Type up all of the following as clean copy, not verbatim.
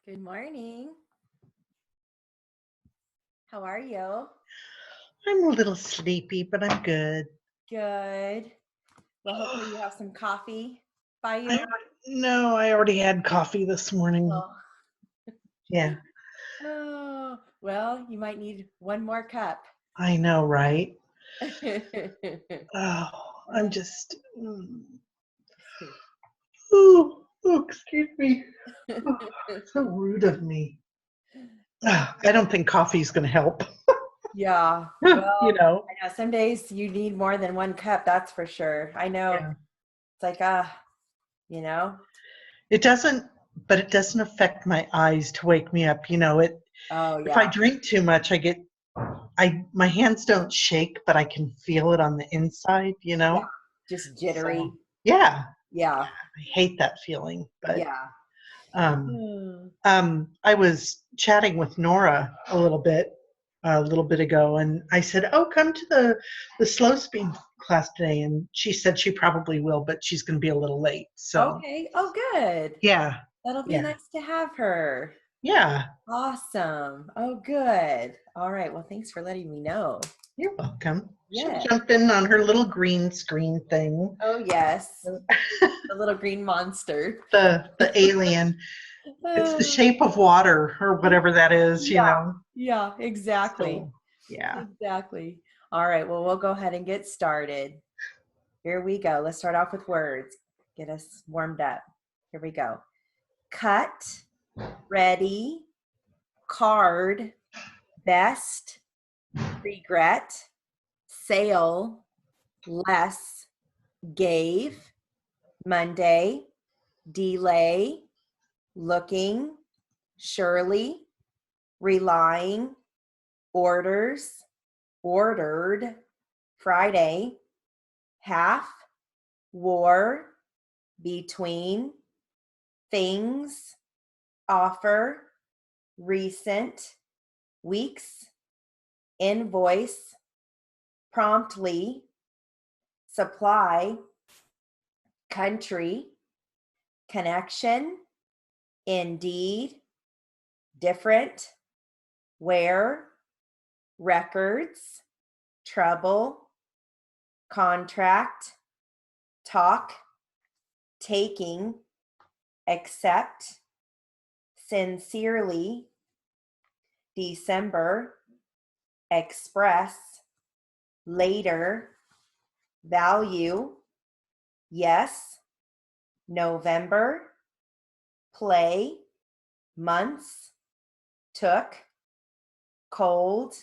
Good morning. How are you? I'm a little sleepy, but I'm good. Good. Well, hopefully you have some coffee by I you. no, I already had coffee this morning. Oh, Yeah, oh, well, you might need one more cup. I know, right? Uh, Oh, I'm just. Oh, excuse me. Oh, so rude of me. I don't think coffee's going to help. Yeah. you Well, know. I know some days you need more than one cup, that's for sure. I know Yeah. it's like, you know. It doesn't, but it doesn't affect my eyes to wake me up. It. Oh, If I yeah. drink too much, my hands don't shake, but I can feel it on the inside. Yeah. Just So jittery. yeah, Yeah. I hate that feeling, but Yeah. um, Hmm. I was chatting with Nora a little bit ago, and I said, "Oh, come to the slow speed class today." And she said she probably will, but she's going to be a little late. So Okay. Oh, good. yeah, That'll be yeah, nice to have her. yeah. Awesome. Oh, good. All right. Well, thanks for letting me know. You're welcome. She'll Yeah. jump in on her little green screen thing. Oh, yes. The little green monster. The alien. It's the Uh, shape of water or whatever that is. yeah. Yeah, exactly. So yeah. Exactly. All right. Well, we'll go ahead and get started. Here we go. Let's start off with words. Get us warmed up. Here we go. Cut, ready, card, best, regret, sale, less, gave, Monday, delay, looking, surely, relying, orders, ordered, Friday, half, war, between, things, offer, recent, weeks, invoice, promptly, supply, country, connection, indeed, different, where, records, trouble, contract, talk, taking, accept, sincerely, December, express, later, value, yes, November, play, months, took, cold,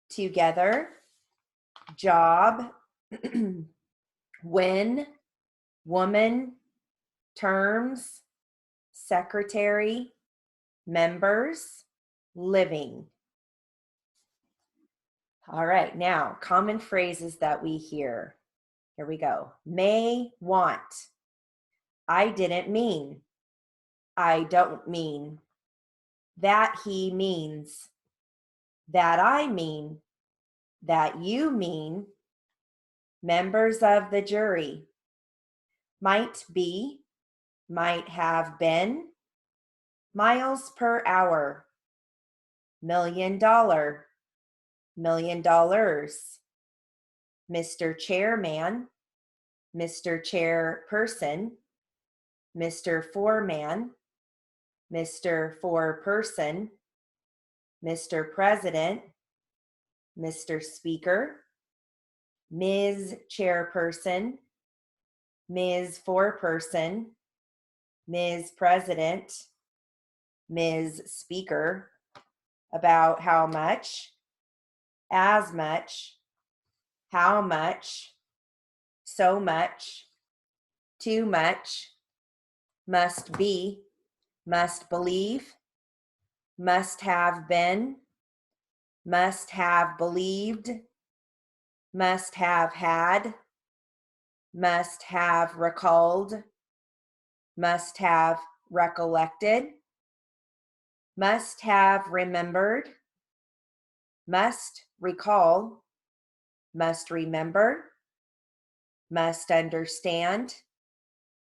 together, job, when, woman, terms, secretary, members, living. All right, now common phrases that we hear. Here we go. May want. I didn't mean. I don't mean. That he means. That I mean. That you mean. Members of the jury. Might be. Might have been. Miles per hour. $1 million. $1 million. Mr. Chairman. Mr. Chairperson. Mr. Foreman. Mr. Foreperson. Mr. President. Mr. Speaker. Ms. Chairperson. Ms. Foreperson. Ms. President. Ms. Speaker. About how much. As much. How much. So much. Too much. Must be. Must believe. Must have been. Must have believed. Must have had. Must have recalled. Must have recollected. Must have remembered. Must recall. Must remember. Must understand.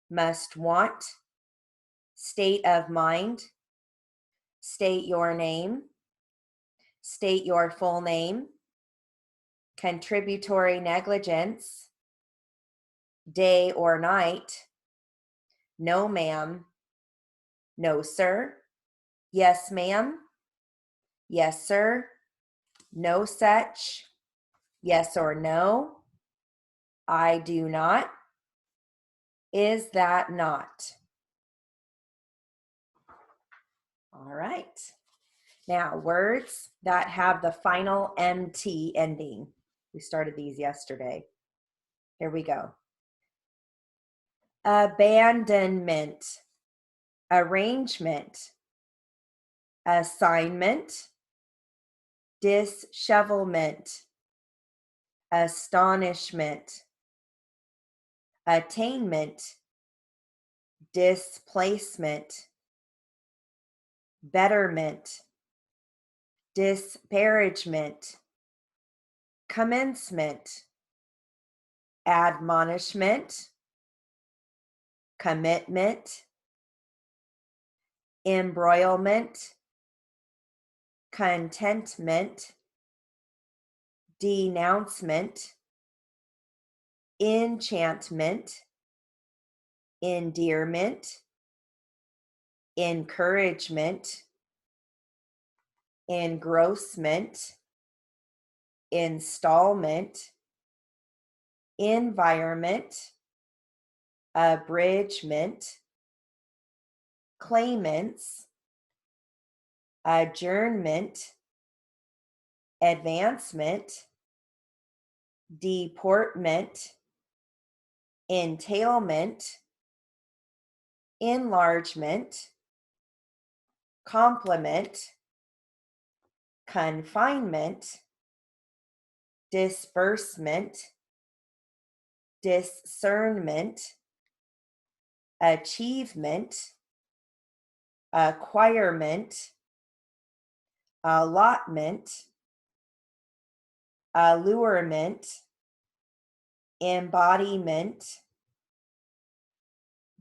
Must want. State of mind. State your name. State your full name. Contributory negligence. Day or night. No, ma'am. No, sir. Yes, ma'am. Yes, sir. No such. Yes or no. I do not. Is that not? All right. Now, words that have the final MT ending. We started these yesterday. Here we go. Abandonment, arrangement, assignment, dishevelment, astonishment, attainment, displacement, betterment, disparagement, commencement, admonishment, commitment, embroilment, contentment, denouncement, enchantment, endearment, encouragement, engrossment, installment, environment, abridgment, claimants, adjournment, advancement, deportment, entailment, enlargement, complement, confinement, disbursement, discernment, achievement, acquirement, allotment, allurement, embodiment,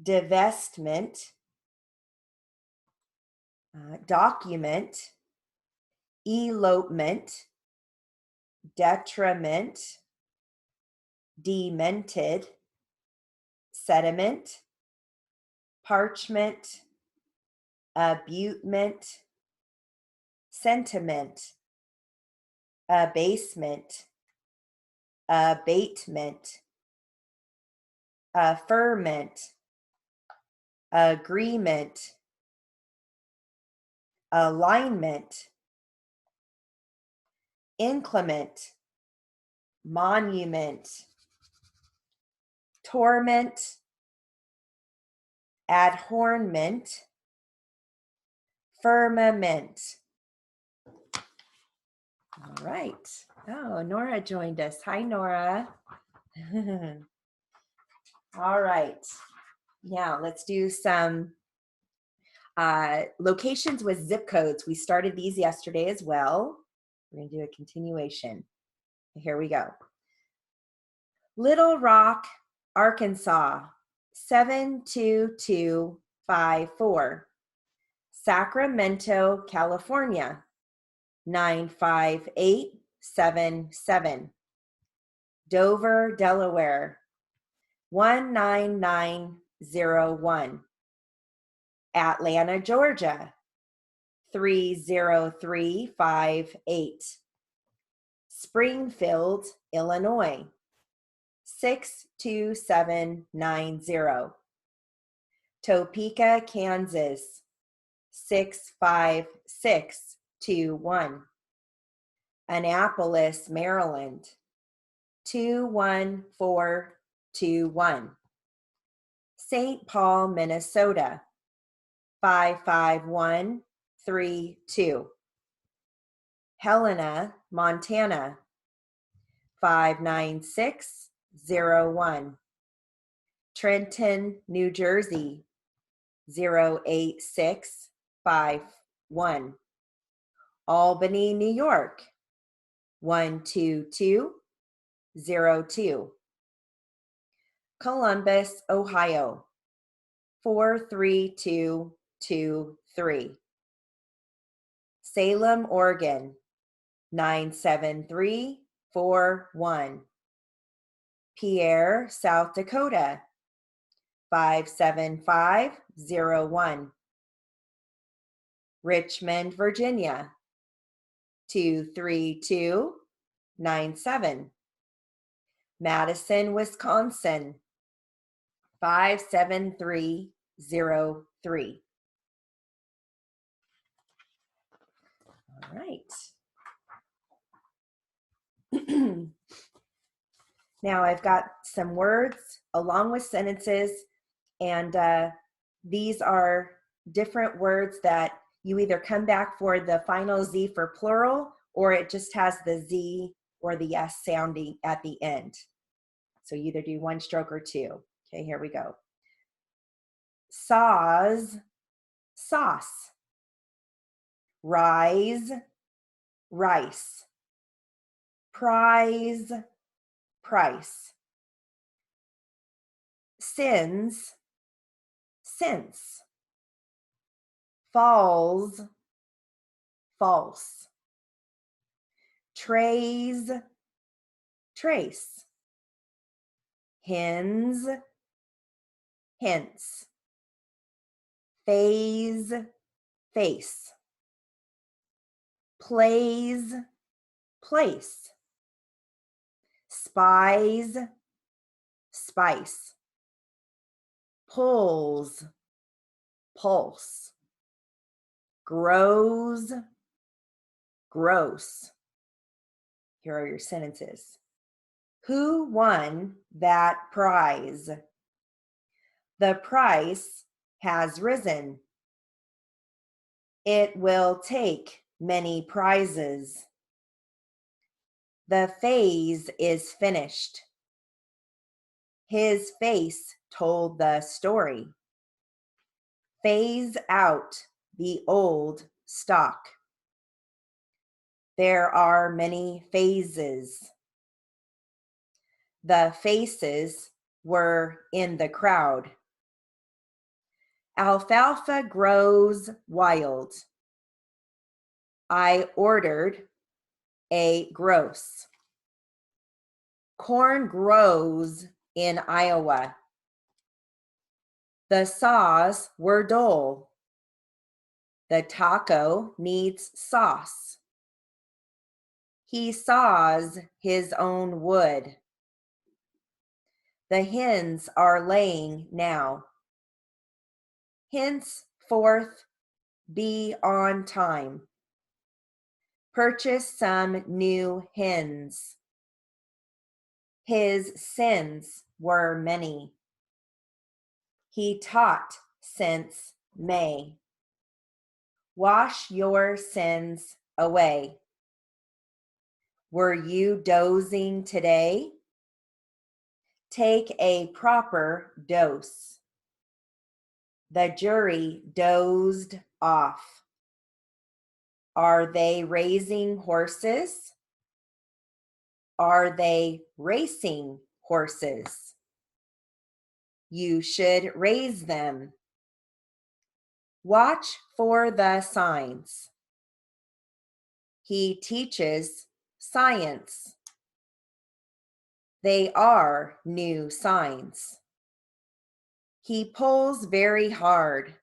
divestment, document, elopement, detriment, demented, sediment, parchment, abutment, sentiment, abasement, abatement, affirmment, agreement, alignment, inclement, monument, torment, adhornment, firmament. All right. Oh, Nora joined us. Hi, Nora. All right. Now let's do some locations with zip codes. We started these yesterday as well. We're going to do a continuation. Here we go. Little Rock, Arkansas, 72254. Sacramento, California, 95877. Dover, Delaware, 19901. Atlanta, Georgia, 30358. Springfield, Illinois, 62790. Topeka, Kansas, 65621. Annapolis, Maryland, 21421. St. Paul, Minnesota, 55132. Helena, Montana, 59601. Trenton, New Jersey, 08651. Albany, New York, 12202. Columbus, Ohio, 43223. Salem, Oregon, 97341. Pierre, South Dakota, 57501. Richmond, Virginia, 23297. Madison, Wisconsin, 57303. All right. Now I've got some words along with sentences, and these are different words that you either come back for the final Z for plural, or it just has the Z or the S sounding at the end. So you either do one stroke or two. Okay, here we go. Saws, sauce. Rise, rice. Prize, price. Sins, sense. Falls, false. Trays, trace. Hens, hence. Phase, face. Plays, place. Spies, spice. Pulls, pulse. Grows, gross. Here are your sentences. Who won that prize? The price has risen. It will take many prizes. The phase is finished. His face told the story. Phase out the old stock. There are many phases. The faces were in the crowd. Alfalfa grows wild. I ordered a gross. Corn grows in Iowa. The saws were dull. The taco needs sauce. He saws his own wood. The hens are laying now. Henceforth, be on time. Purchase some new hens. His sins were many. He taught since May. Wash your sins away. Were you dozing today? Take a proper dose. The jury dozed off. Are they raising horses? Are they racing horses? You should raise them. Watch for the signs. He teaches science. They are new signs. He pulls very hard.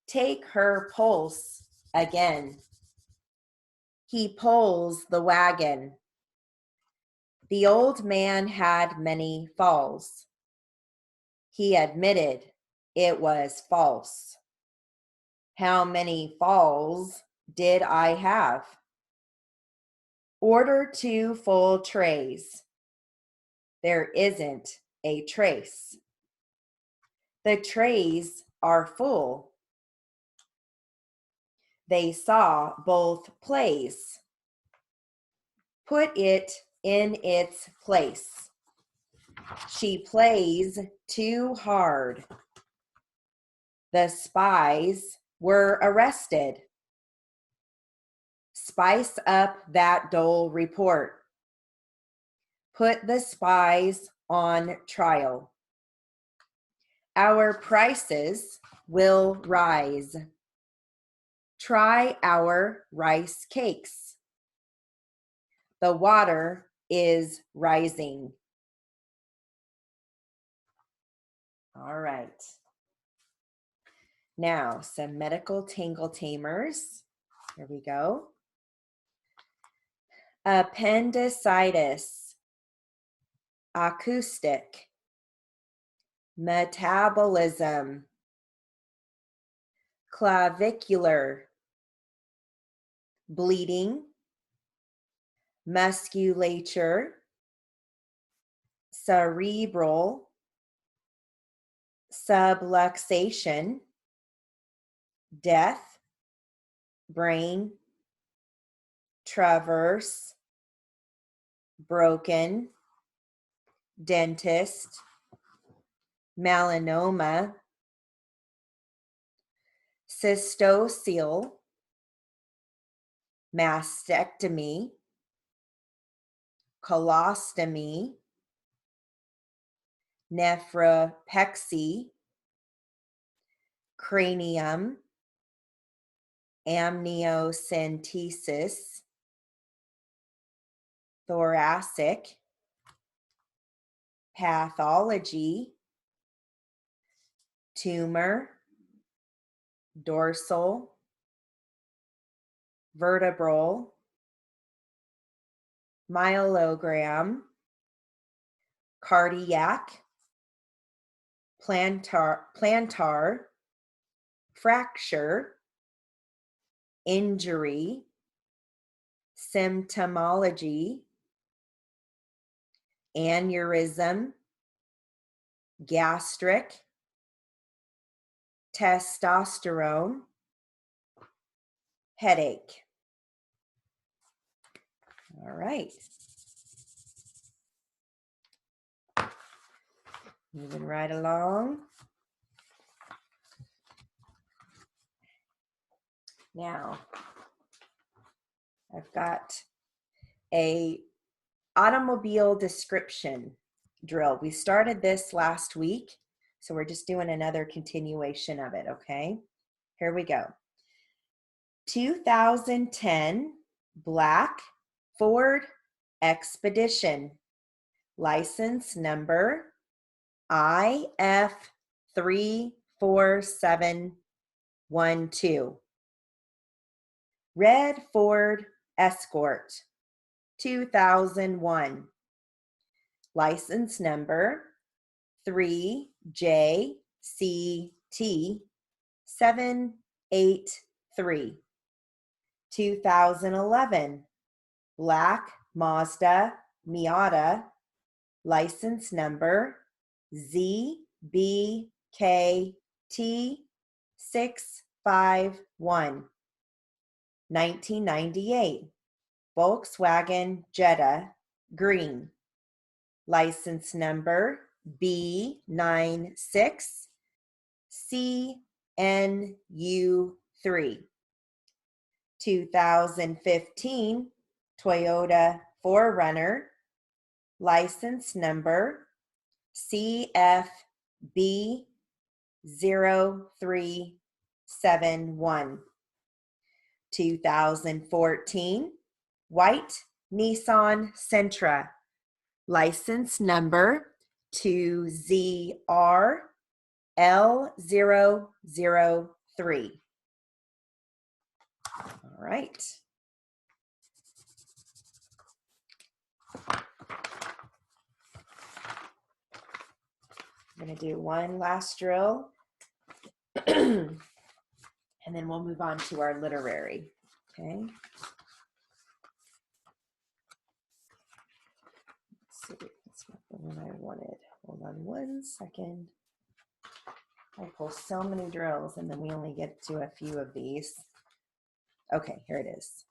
Take her pulse again. He pulls the wagon. The old man had many falls. He admitted it was false. How many falls did I have? Order 2 full trays. There isn't a trace. The trays are full. They saw both plays. Put it in its place. She plays too hard. The spies were arrested. Spice up that dull report. Put the spies on trial. Our prices will rise. Try our rice cakes. The water is rising. All right. Now, some medical tangle tamers. Here we go. Appendicitis, acoustic, metabolism, clavicular, bleeding, musculature, cerebral, subluxation, death, brain, traverse, broken, dentist, melanoma, cystocele, mastectomy, colostomy, nephropexy, cranium, amniocentesis, thoracic, pathology, tumor, dorsal, vertebral, myelogram, cardiac, plantar, fracture, injury, symptomology, aneurysm, gastric, testosterone, headache. All right. Moving right along. Now, I've got a automobile description drill. We started this last week, so we're just doing another continuation of it, okay? Here we go. 2010 black Ford Expedition, license number IF34712. Red Ford Escort, 2001. License number 3JCT783. 2011. Black Mazda Miata, license number ZBKT651. 1998. Volkswagen Jetta, green, license number B96CNU3. 2015 Toyota 4Runner, license number CFB0371. 2014 white Nissan Sentra, license number 2ZRL003. All right. I'm going to do one last drill, and then we'll move on to our literary. Okay. Let's see, that's not the one I wanted. Hold on one second. I pull so many drills, and then we only get to a few of these. Okay, here it is.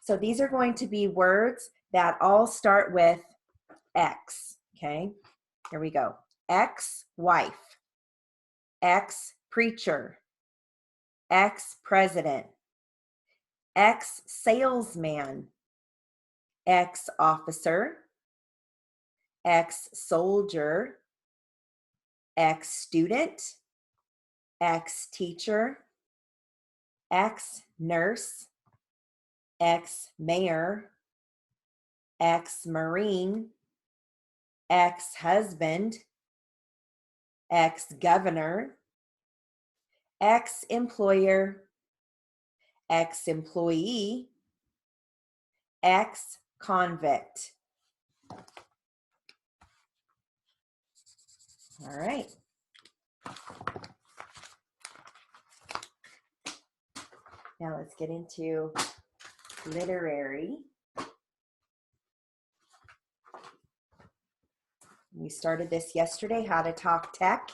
So these are going to be words that all start with X, okay? Here we go. Ex-wife, ex-preacher, ex-president, ex-salesman, ex-officer, ex-soldier, ex-student, ex-teacher, ex-nurse, ex-mayor, ex-marine, ex-husband, ex-governor, ex-employer, ex-employee, ex-convict. All right. Now let's get into literary. We started this yesterday, how to talk tech.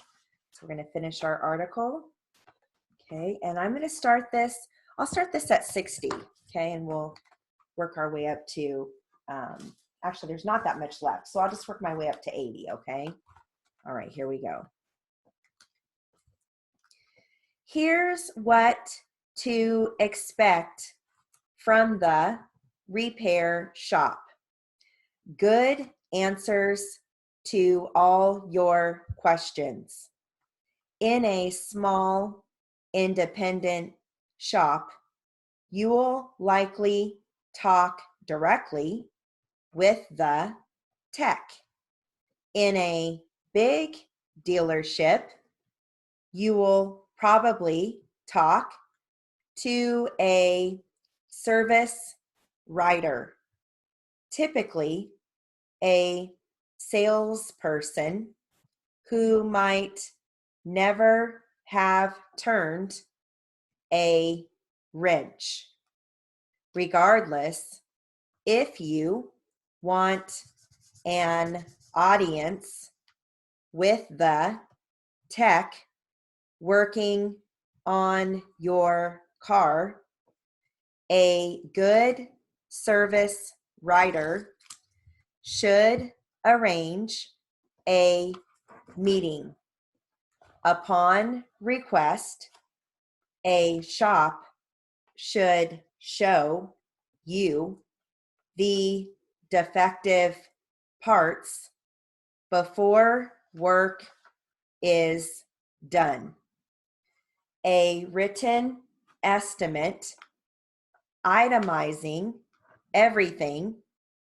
So we're going to finish our article. Okay, and I'm going to start this. I'll start this at 60. Okay, and we'll work our way up to, actually there's not that much left. So I'll just work my way up to 80. Okay. All right, here we go. Here's what to expect from the repair shop. Good answers to all your questions. In a small, independent shop, you will likely talk directly with the tech. In a big dealership, you will probably talk to a service writer, typically a salesperson who might never have turned a wrench. Regardless, if you want an audience with the tech working on your car, a good service writer should arrange a meeting. Upon request, a shop should show you the defective parts before work is done. A written estimate itemizing everything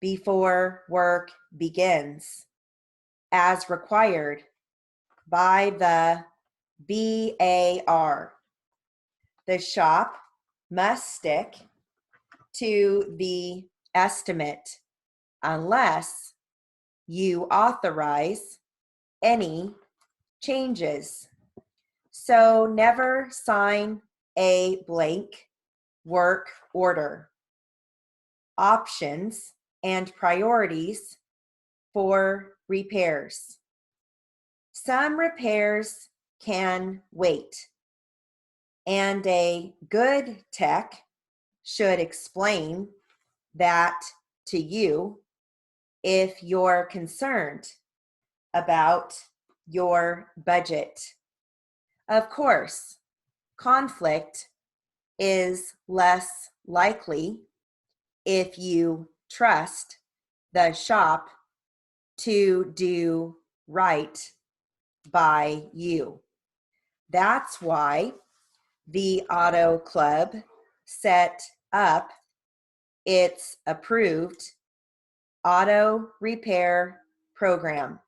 before work begins, as required by the BAR. The shop must stick to the estimate unless you authorize any changes. So never sign a blank work order. Options and priorities for repairs. Some repairs can wait, and a good tech should explain that to you if you're concerned about your budget. Of course, conflict is less likely if you trust the shop to do right by you. That's why the Auto Club set up its approved auto repair program.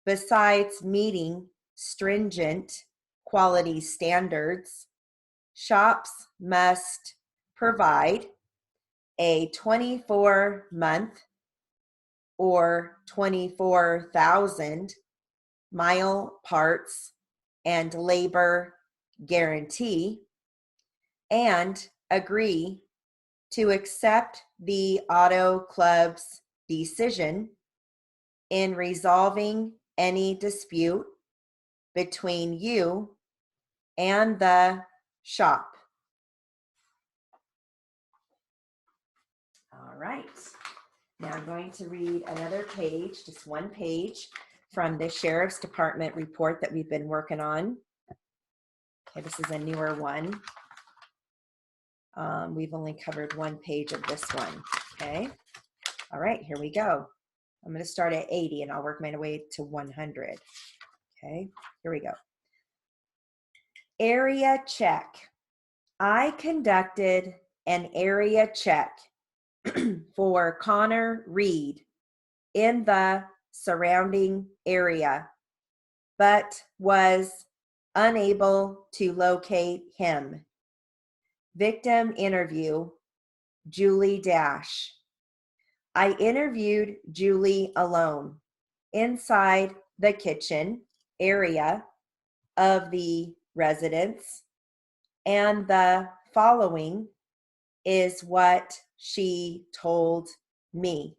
Besides meeting stringent quality standards, shops must provide a 24-month or 24,000 mile parts and labor guarantee and agree to accept the Auto Club's decision in resolving any dispute between you and the shop. All right. Now I'm going to read another page, just one page, from the Sheriff's Department report that we've been working on. Okay, this is a newer one. We've only covered one page of this one. Okay. All right, here we go. I'm going to start at 80 and I'll work my way to 100. Okay, here we go. Area check. I conducted an area check for Connor Reed in the surrounding area, but was unable to locate him. Victim interview, Julie Dash. I interviewed Julie alone inside the kitchen area of the residence, and the following is what she told me.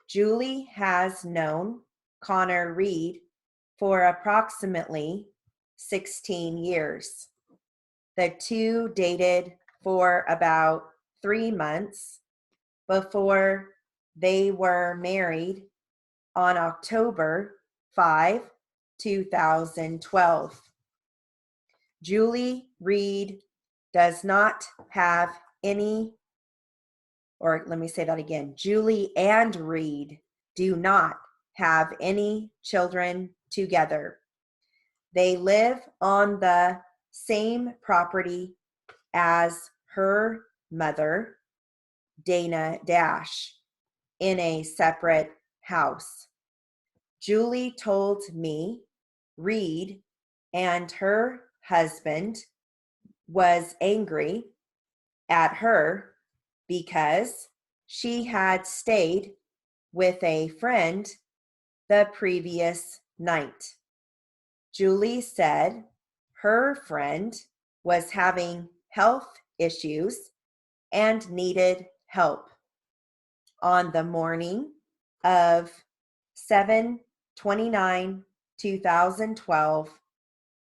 Julie has known Connor Reed for approximately 16 years. The two dated for about 3 months before they were married on October 5, 2012. Julie Reed does not have any, or let me say that again. Julie and Reed do not have any children together. They live on the same property as her mother, Dana Dash, in a separate house. Julie told me Reed and her husband was angry at her because she had stayed with a friend the previous night. Julie said her friend was having health issues and needed help. On the morning of 7/29/2012,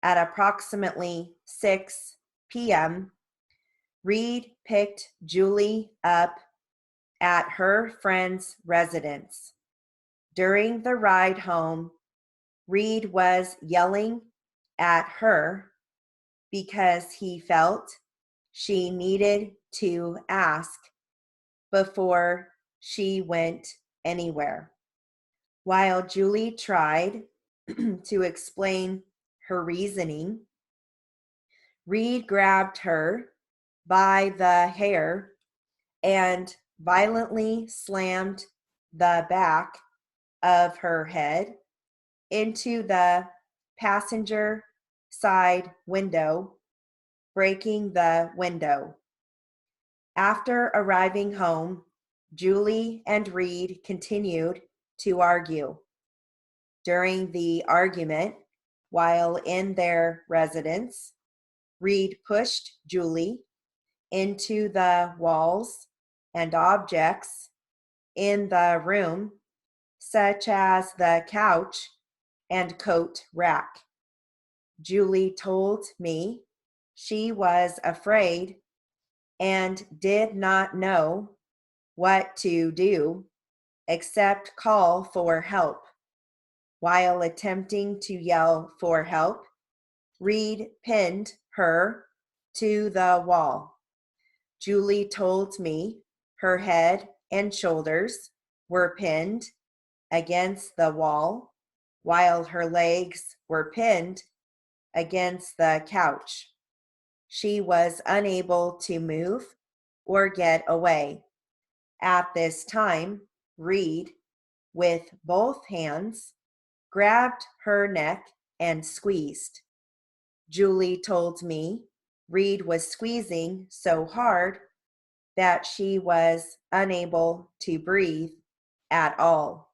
at approximately 6 p.m., Reed picked Julie up at her friend's residence. During the ride home, Reed was yelling at her because he felt she needed to ask before she went anywhere. While Julie tried to explain her reasoning, Reed grabbed her by the hair and violently slammed the back of her head into the passenger side window, breaking the window. After arriving home, Julie and Reed continued to argue. During the argument, while in their residence, Reed pushed Julie into the walls and objects in the room, such as the couch and coat rack. Julie told me she was afraid and did not know what to do except call for help. While attempting to yell for help, Reed pinned her to the wall. Julie told me her head and shoulders were pinned against the wall, while her legs were pinned against the couch. She was unable to move or get away. At this time, Reed, with both hands, grabbed her neck and squeezed. Julie told me Reed was squeezing so hard that she was unable to breathe at all.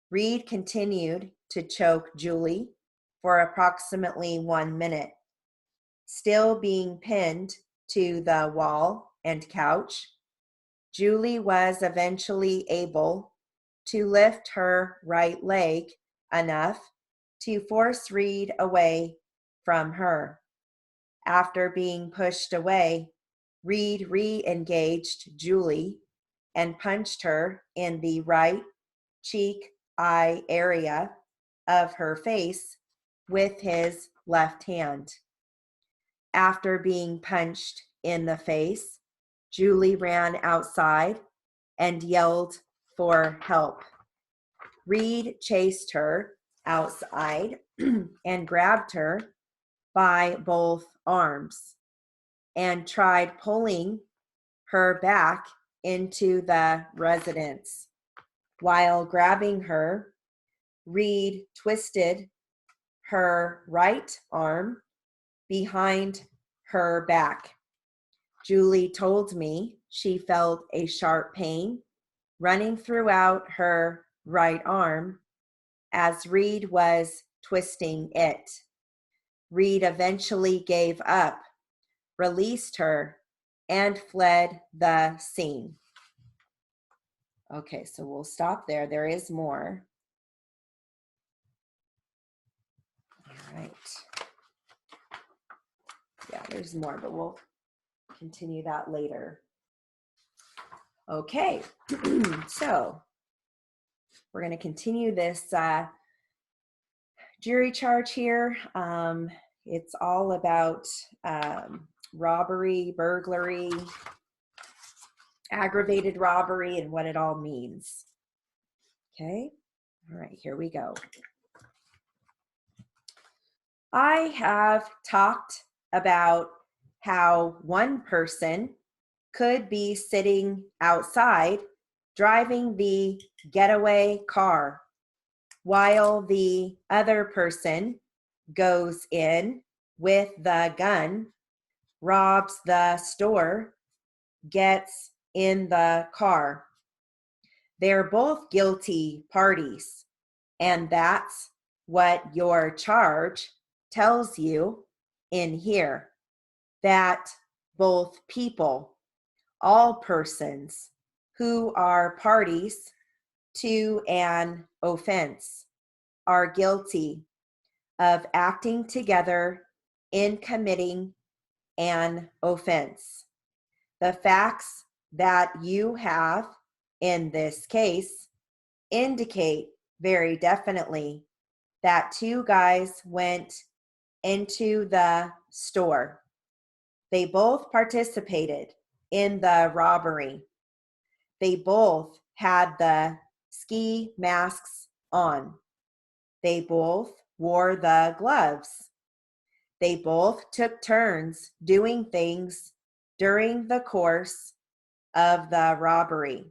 Reed continued to choke Julie for approximately 1 minute. Still being pinned to the wall and couch, Julie was eventually able to lift her right leg enough to force Reed away from her. After being pushed away, Reed re-engaged Julie and punched her in the right cheek eye area of her face with his left hand. After being punched in the face, Julie ran outside and yelled for help. Reed chased her outside and grabbed her by both arms. and tried pulling her back into the residence. While grabbing her, Reed twisted her right arm behind her back. Julie told me she felt a sharp pain running throughout her right arm as Reed was twisting it. Reed eventually gave up, released her, and fled the scene. Okay, so we'll stop there. There is more. All right. Yeah, there's more, but we'll continue that later. Okay, so we're going to continue this jury charge here. It's all about robbery, burglary, aggravated robbery, and what it all means. Okay, all right, here we go. I have talked about how one person could be sitting outside driving the getaway car while the other person goes in with the gun, robs the store, gets in the car. They're both guilty parties, and that's what your charge tells you in here, that both people, all persons who are parties to an offense, are guilty of acting together in committing an offense. The facts that you have in this case indicate very definitely that two guys went into the store. They both participated in the robbery. They both had the ski masks on. They both wore the gloves. They both took turns doing things during the course of the robbery.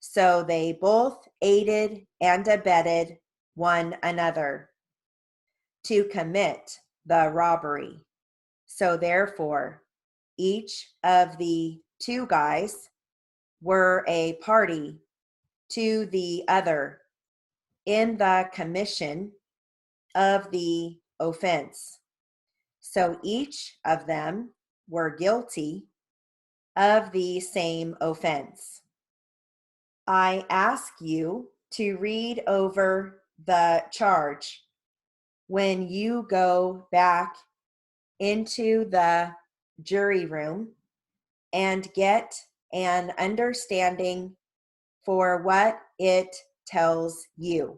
So they both aided and abetted one another to commit the robbery. So therefore, each of the two guys were a party to the other in the commission of the offense. So each of them were guilty of the same offense. I ask you to read over the charge when you go back into the jury room and get an understanding for what it tells you.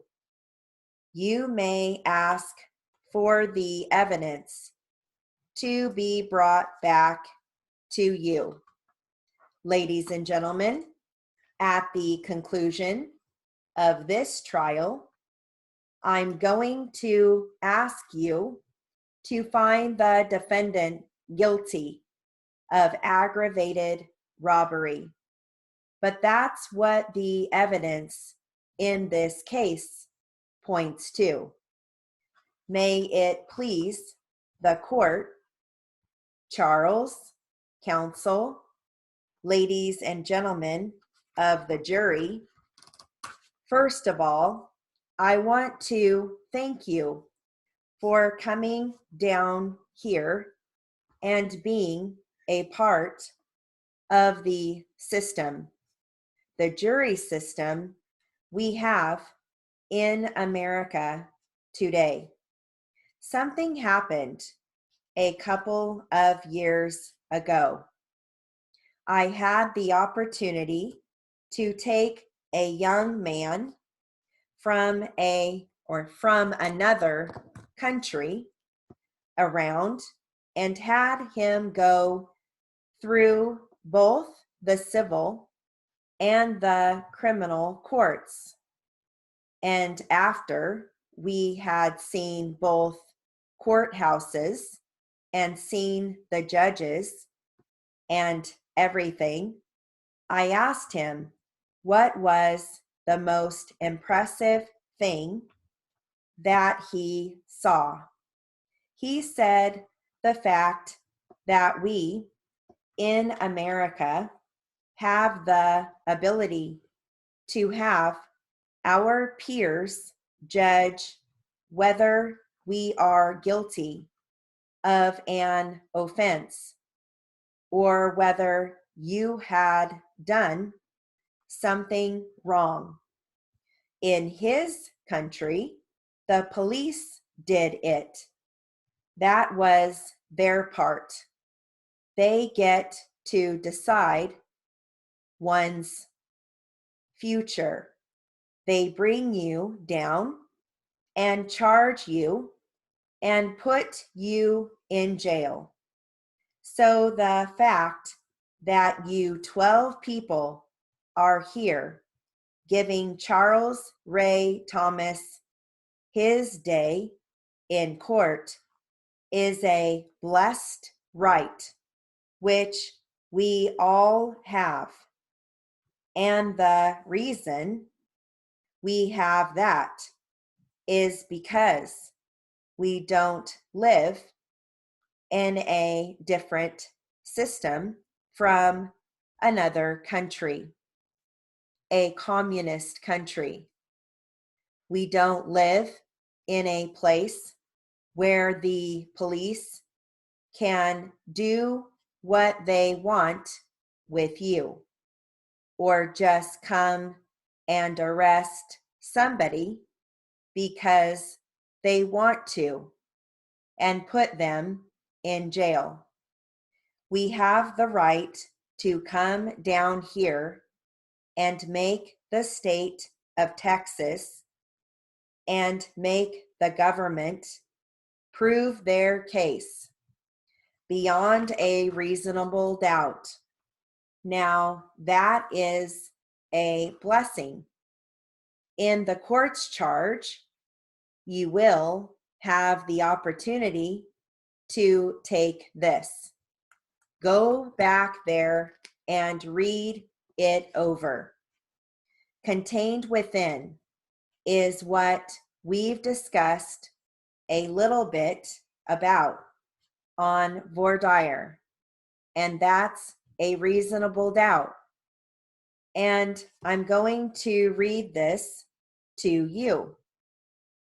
You may ask for the evidence to be brought back to you. Ladies and gentlemen, at the conclusion of this trial, I'm going to ask you to find the defendant guilty of aggravated robbery. But that's what the evidence in this case points to. May it please the court, Charles, counsel, ladies and gentlemen of the jury, first of all, I want to thank you for coming down here and being a part of the system, the jury system we have in America today. Something happened a couple of years ago. I had the opportunity to take a young man from another country around and had him go through both the civil and the criminal courts. And after we had seen both courthouses and seen the judges and everything, I asked him what was the most impressive thing that he saw. He said the fact that we in America have the ability to have our peers judge whether we are guilty of an offense or whether you had done something wrong. In his country, the police did it. That was their part. They get to decide one's future. They bring you down and charge you and put you in jail. So the fact that you 12 people are here giving Charles Ray Thomas his day in court is a blessed right, which we all have. And the reason we have that is because we don't live in a different system from another country, a communist country. We don't live in a place where the police can do what they want with you or just come and arrest somebody because they want to and put them in jail. We have the right to come down here and make the state of Texas and make the government prove their case beyond a reasonable doubt. Now, that is a blessing. In the court's charge, you will have the opportunity to take this. Go back there and read it over. Contained within is what we've discussed a little bit about on voir dire, and that's a reasonable doubt. And I'm going to read this to you.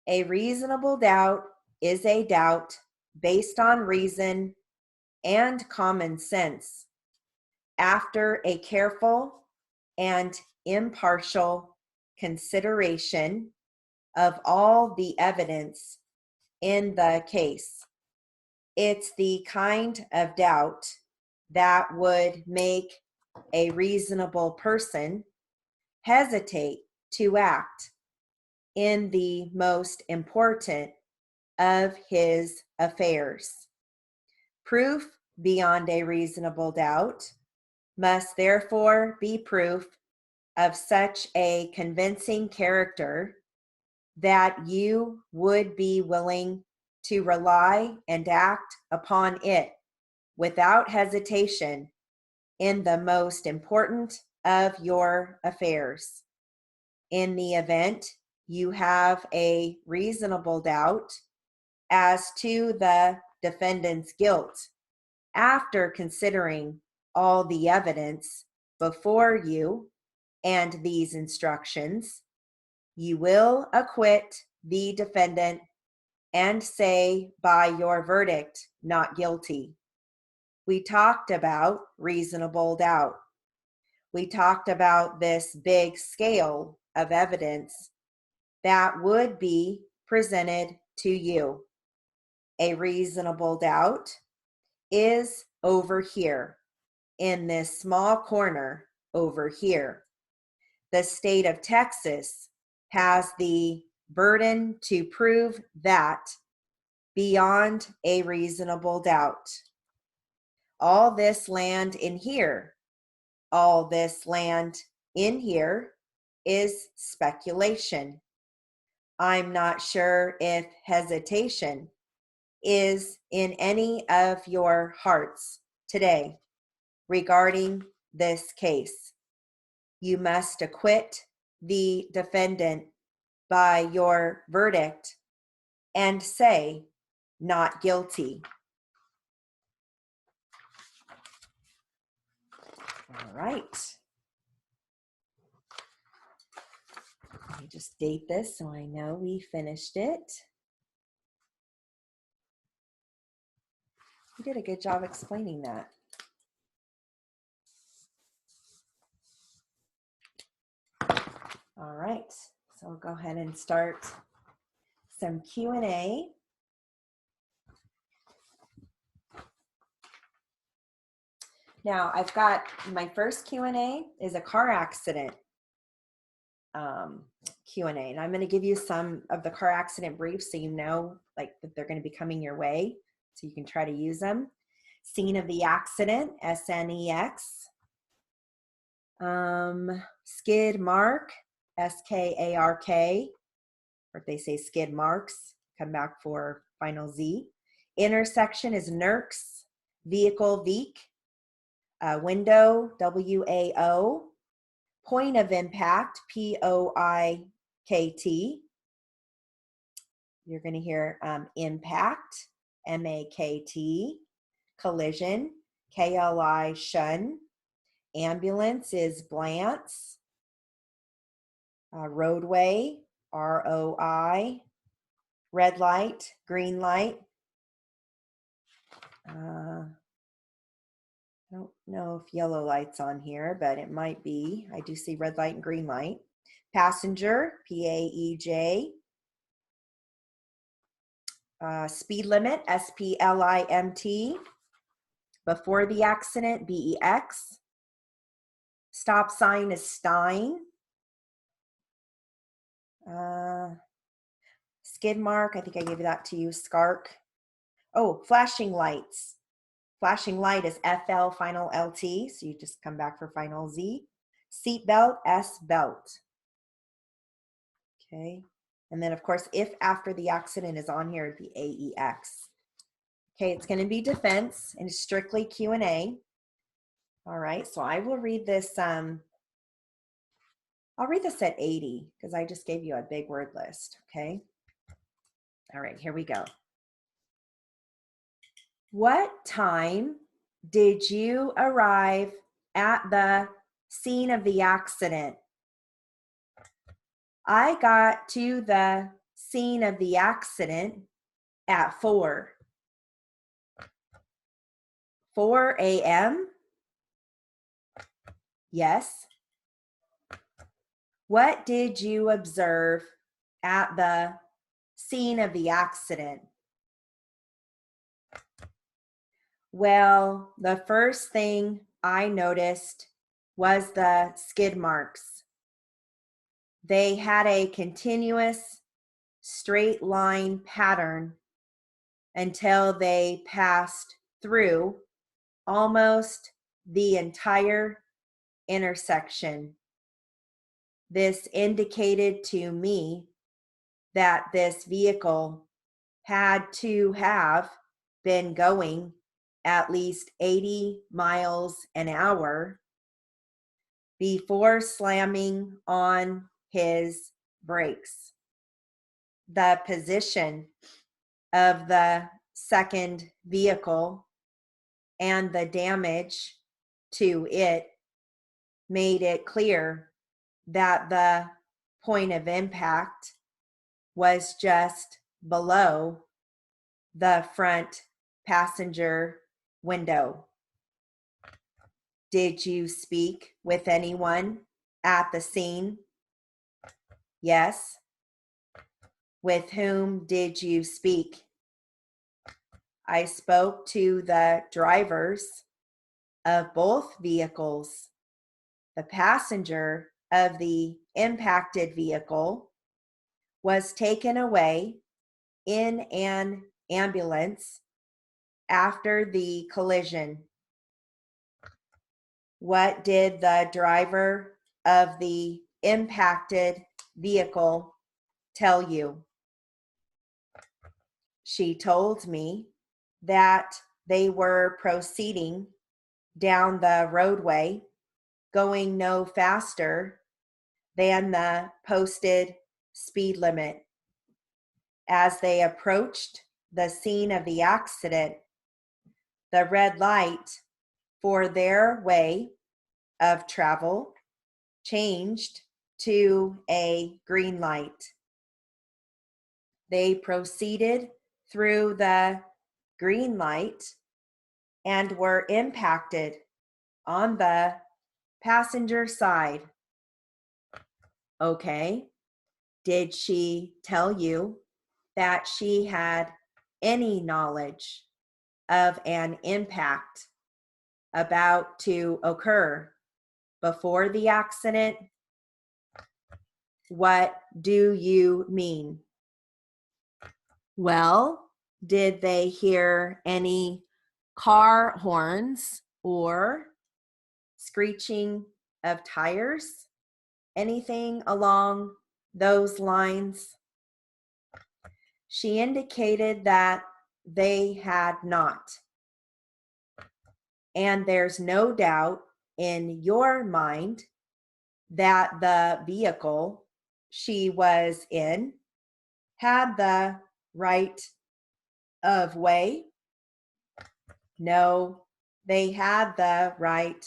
A reasonable doubt is a doubt based on reason and common sense after a careful and impartial consideration of all the evidence in the case. It's the kind of doubt that would make a reasonable person hesitate to act in the most important of his affairs. Proof beyond a reasonable doubt must therefore be proof of such a convincing character that you would be willing to rely and act upon it without hesitation in the most important of your affairs. In the event you have a reasonable doubt as to the defendant's guilt, after considering all the evidence before you and these instructions, you will acquit the defendant and say by your verdict, not guilty. We talked about reasonable doubt. We talked about this big scale of evidence that would be presented to you. A reasonable doubt is over here in this small corner over here. The state of Texas has the burden to prove that beyond a reasonable doubt. All this land in here, all this land in here is speculation. I'm not sure if hesitation is in any of your hearts today regarding this case, you must acquit the defendant by your verdict and say, not guilty. All right. Let me just date this so I know we finished it. You did a good job explaining that. All right, so we'll go ahead and start some Q&A. Now, I've got my first Q&A is a car accident Q&A, and I'm going to give you some of the car accident briefs so you know like that they're going to be coming your way, so you can try to use them. Scene of the accident, SNEX. Skid mark, SKARK, or if they say skid marks, come back for final Z. Intersection is NERCS. Vehicle, VEEK. Window, WAO. Point of impact, POIKT. You're going to hear impact, MAKT. Collision, KLI, shun. Ambulance is Blance. Roadway, ROI. Red light, green light. I don't know if yellow light's on here, but it might be. I do see red light and green light. Passenger, PAEJ. Speed limit, SPLIMT. Before the accident, BEX. Stop sign is Stein. Skid mark, I think I gave that to you, SCARK. Oh, flashing lights. Flashing light is FL, final LT, so you just come back for final Z. Seat belt, S belt. Okay, and then of course, if after the accident is on here, the AEX. Okay, it's going to be defense and strictly Q&A. All right, so I will read this. I'll read this at 80 because I just gave you a big word list. Okay. All right, here we go. What time did you arrive at the scene of the accident? I got to the scene of the accident at 4 a.m. Yes. What did you observe at the scene of the accident? Well, the first thing I noticed was the skid marks. They had a continuous straight line pattern until they passed through almost the entire intersection. This indicated to me that this vehicle had to have been going at least 80 miles an hour before slamming on his brakes. The position of the second vehicle and the damage to it made it clear that the point of impact was just below the front passenger window. Did you speak with anyone at the scene? Yes. With whom did you speak? I spoke to the drivers of both vehicles. The passenger of the impacted vehicle was taken away in an ambulance after the collision. What did the driver of the impacted vehicle tell you? She told me that they were proceeding down the roadway, going no faster than the posted speed limit. As they approached the scene of the accident, the red light for their way of travel changed to a green light. They proceeded through the green light and were impacted on the passenger side. Okay. Did she tell you that she had any knowledge of an impact about to occur before the accident? What do you mean? Well, did they hear any car horns or screeching of tires? Anything along those lines? She indicated that they had not. And there's no doubt in your mind that the vehicle she was in had the right of way? No, they had the right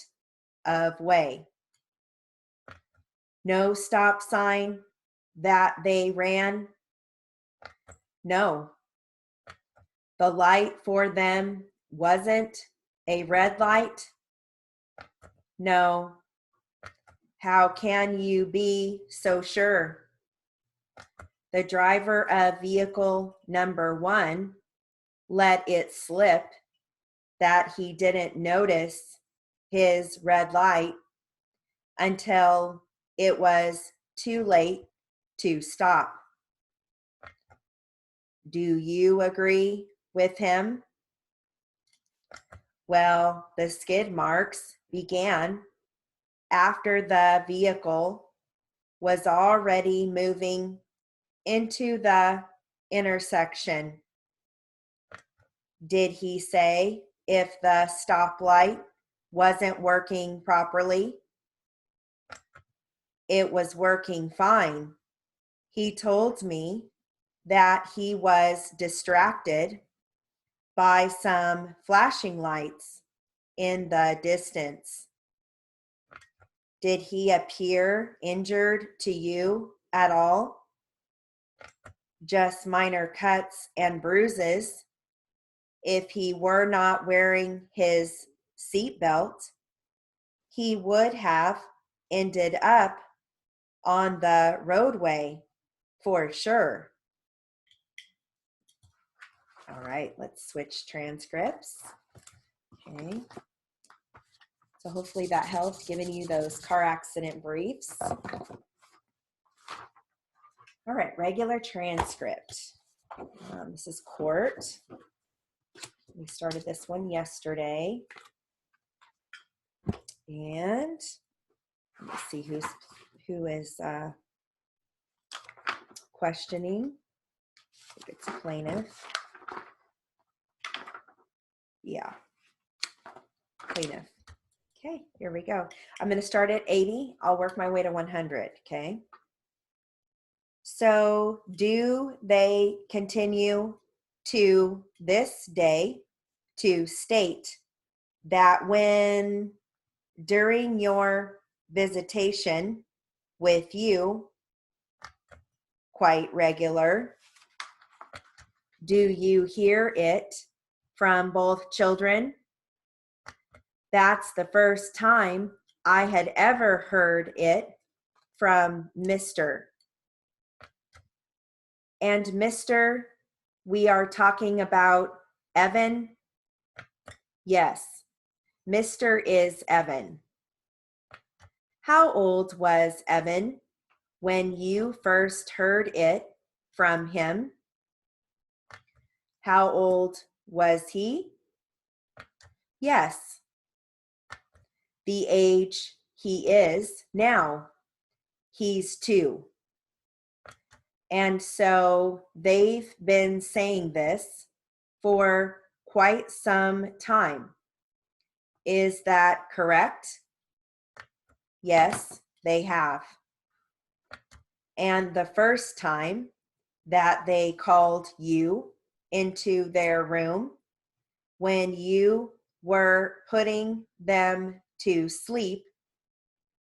of way. No stop sign that they ran? No. The light for them wasn't a red light? No. How can you be so sure? The driver of vehicle number 1 let it slip that he didn't notice his red light until it was too late to stop. Do you agree with him? Well, the skid marks began after the vehicle was already moving into the intersection. Did he say if the stoplight wasn't working properly? It was working fine. He told me that he was distracted by some flashing lights in the distance. Did he appear injured to you at all? Just minor cuts and bruises. If he were not wearing his seatbelt, he would have ended up on the roadway for sure. All right, let's switch transcripts. Okay. So hopefully that helped giving you those car accident briefs. All right, regular transcript. This is court. We started this one yesterday. And let's see who is questioning. I think it's a plaintiff. Yeah, plaintiff. Okay, here we go. I'm going to start at 80. I'll work my way to 100, okay? So, do they continue to this day to state that when during your visitation with you, quite regular, do you hear it from both children? That's the first time I had ever heard it from Mr. And Mr., we are talking about Evan? Yes, Mr. is Evan. How old was Evan when you first heard it from him? How old was he? Yes, the age he is now. He's 2. And so they've been saying this for quite some time. Is that correct? Yes, they have. And the first time that they called you into their room when you were putting them to sleep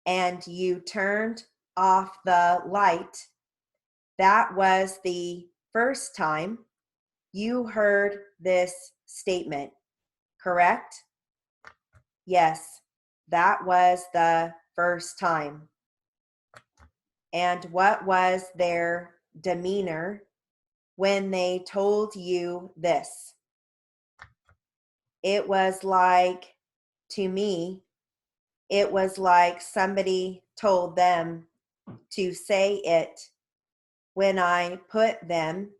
and you turned off the light, that was the first time you heard this statement, correct? Yes, that was the first time. And what was their demeanor when they told you this? It was like, to me, it was like somebody told them to say it when I put them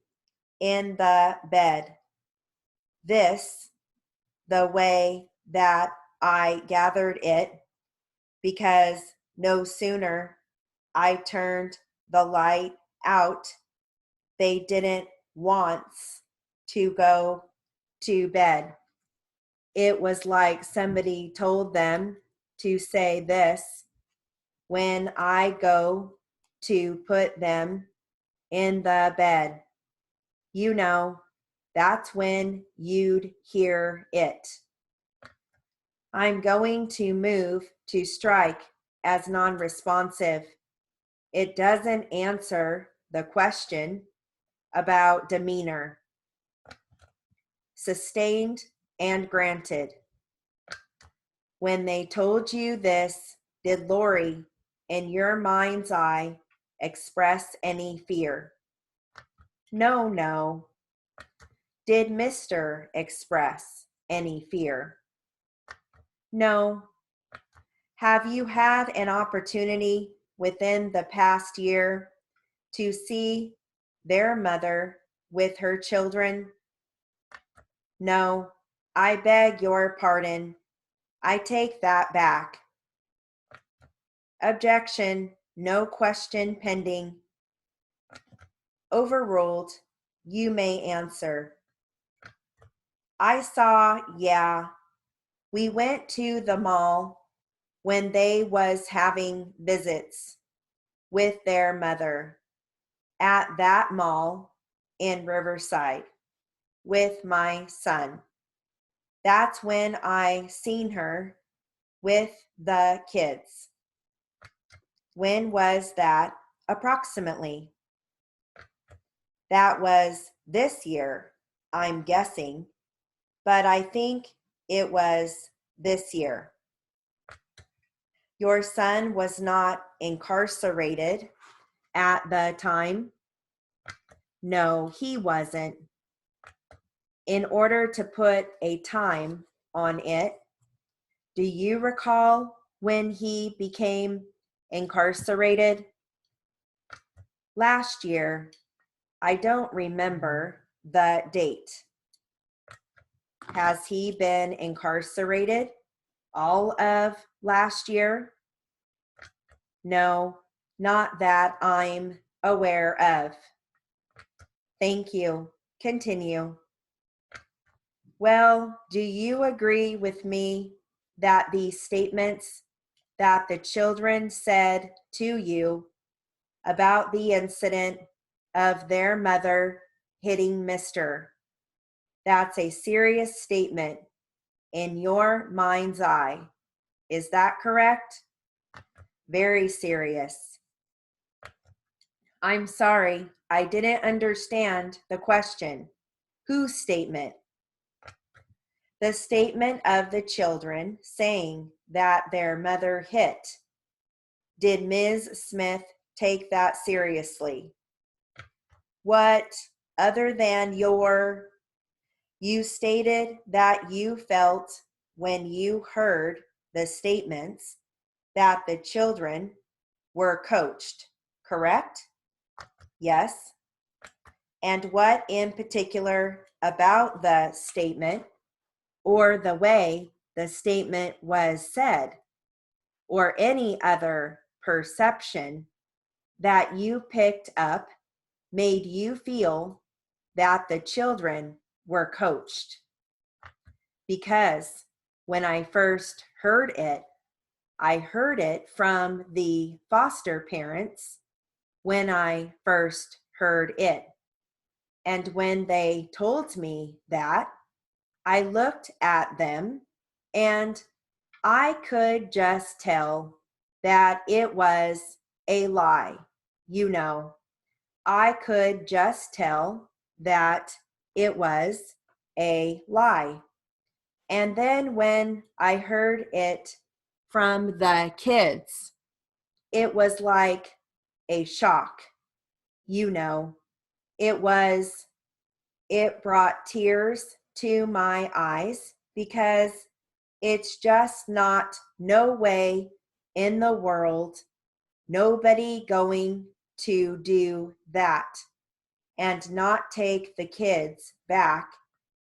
in the bed. This, the way that I gathered it, because no sooner I turned the light out, they didn't want to go to bed. It was like somebody told them to say this when I go to put them in the bed. You know, that's when you'd hear it. I'm going to move to strike as non-responsive. It doesn't answer the question about demeanor. Sustained and granted. When they told you this, did Lori, in your mind's eye, express any fear? No, no. Did Mr. express any fear? No. Have you had an opportunity within the past year to see their mother with her children? No. I beg your pardon. I take that back. Objection. No question pending. Overruled. You may answer. I saw, yeah. We went to the mall when they was having visits with their mother at that mall in Riverside with my son. That's when I seen her with the kids. When was that approximately? That was this year, I'm guessing, but I think it was this year. Your son was not incarcerated at the time? No, he wasn't. In order to put a time on it, do you recall when he became incarcerated? Last year. I don't remember the date. Has he been incarcerated all of last year? No, not that I'm aware of. Thank you. Continue. Well, do you agree with me that the statements that the children said to you about the incident of their mother hitting Mr. That's a serious statement in your mind's eye. Is that correct? Very serious. I'm sorry, I didn't understand the question. Whose statement? The statement of the children saying that their mother hit. Did Ms. Smith take that seriously? What, other than you stated that you felt when you heard the statements that the children were coached, correct? Yes. And what in particular about the statement or the way the statement was said or any other perception that you picked up made you feel that the children were coached? Because when I first heard it, I heard it from the foster parents when I first heard it. And when they told me that, I looked at them and I could just tell that it was a lie. You know, I could just tell that it was a lie. And then when I heard it from the kids, it was like a shock. You know, it was, it brought tears to my eyes because it's just not, no way in the world, nobody going to do that and not take the kids back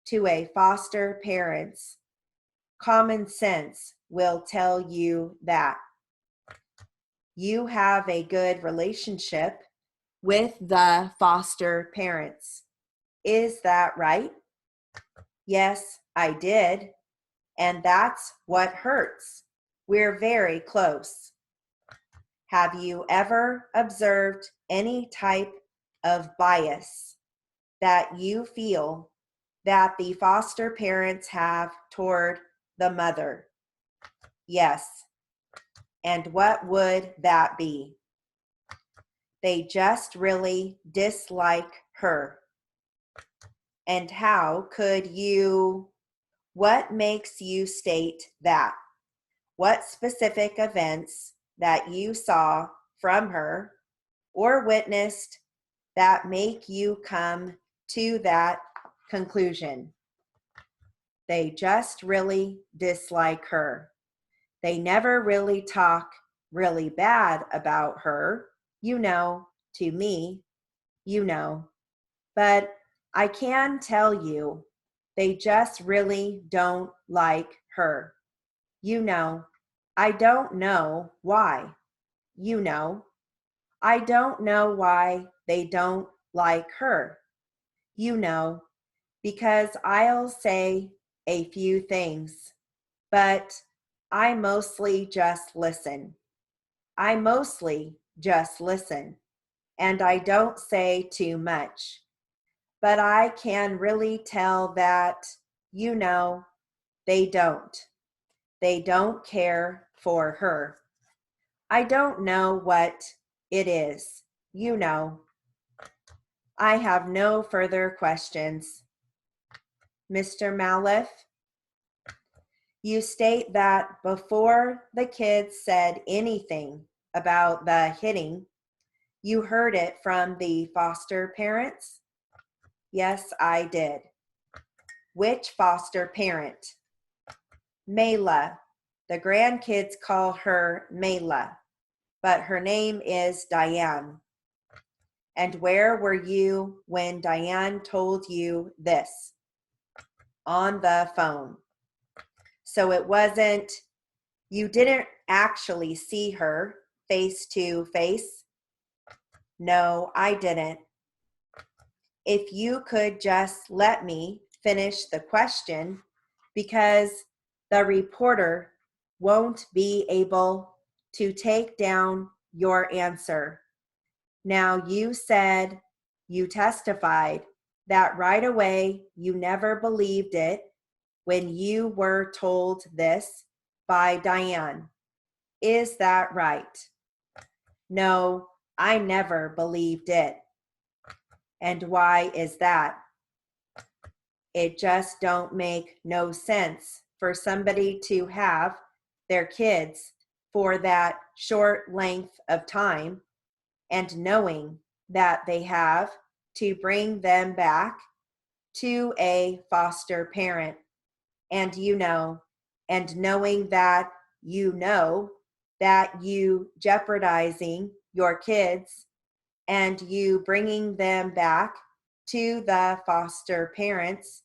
to a foster parents. Common sense will tell you that. You have a good relationship with the foster parents. Is that right? Yes, I did. And that's what hurts. We're very close. Have you ever observed any type of bias that you feel that the foster parents have toward the mother? Yes. And what would that be? They just really dislike her. And how could you, what makes you state that? What specific events that you saw from her or witnessed that make you come to that conclusion? They just really dislike her. They never really talk really bad about her, you know, to me, you know. But I can tell you, they just really don't like her. You know, I don't know why. You know, I don't know why they don't like her. You know, because I'll say a few things, but I mostly just listen. I mostly just listen, and I don't say too much. But I can really tell that, you know, they don't. They don't care for her. I don't know what it is. You know, I have no further questions. Mr. Maliff, you state that before the kids said anything about the hitting, you heard it from the foster parents? Yes, I did. Which foster parent? Mayla. The grandkids call her Mayla, but her name is Diane. And where were you when Diane told you this? On the phone. So it wasn't, you didn't actually see her face to face? No, I didn't. If you could just let me finish the question, because the reporter won't be able to take down your answer. Now, you said, you testified that right away you never believed it when you were told this by Diane. Is that right? No, I never believed it. And why is that? It just don't make no sense for somebody to have their kids for that short length of time and knowing that they have to bring them back to a foster parent. And you know, and knowing that you know that you jeopardizing your kids and you bringing them back to the foster parents,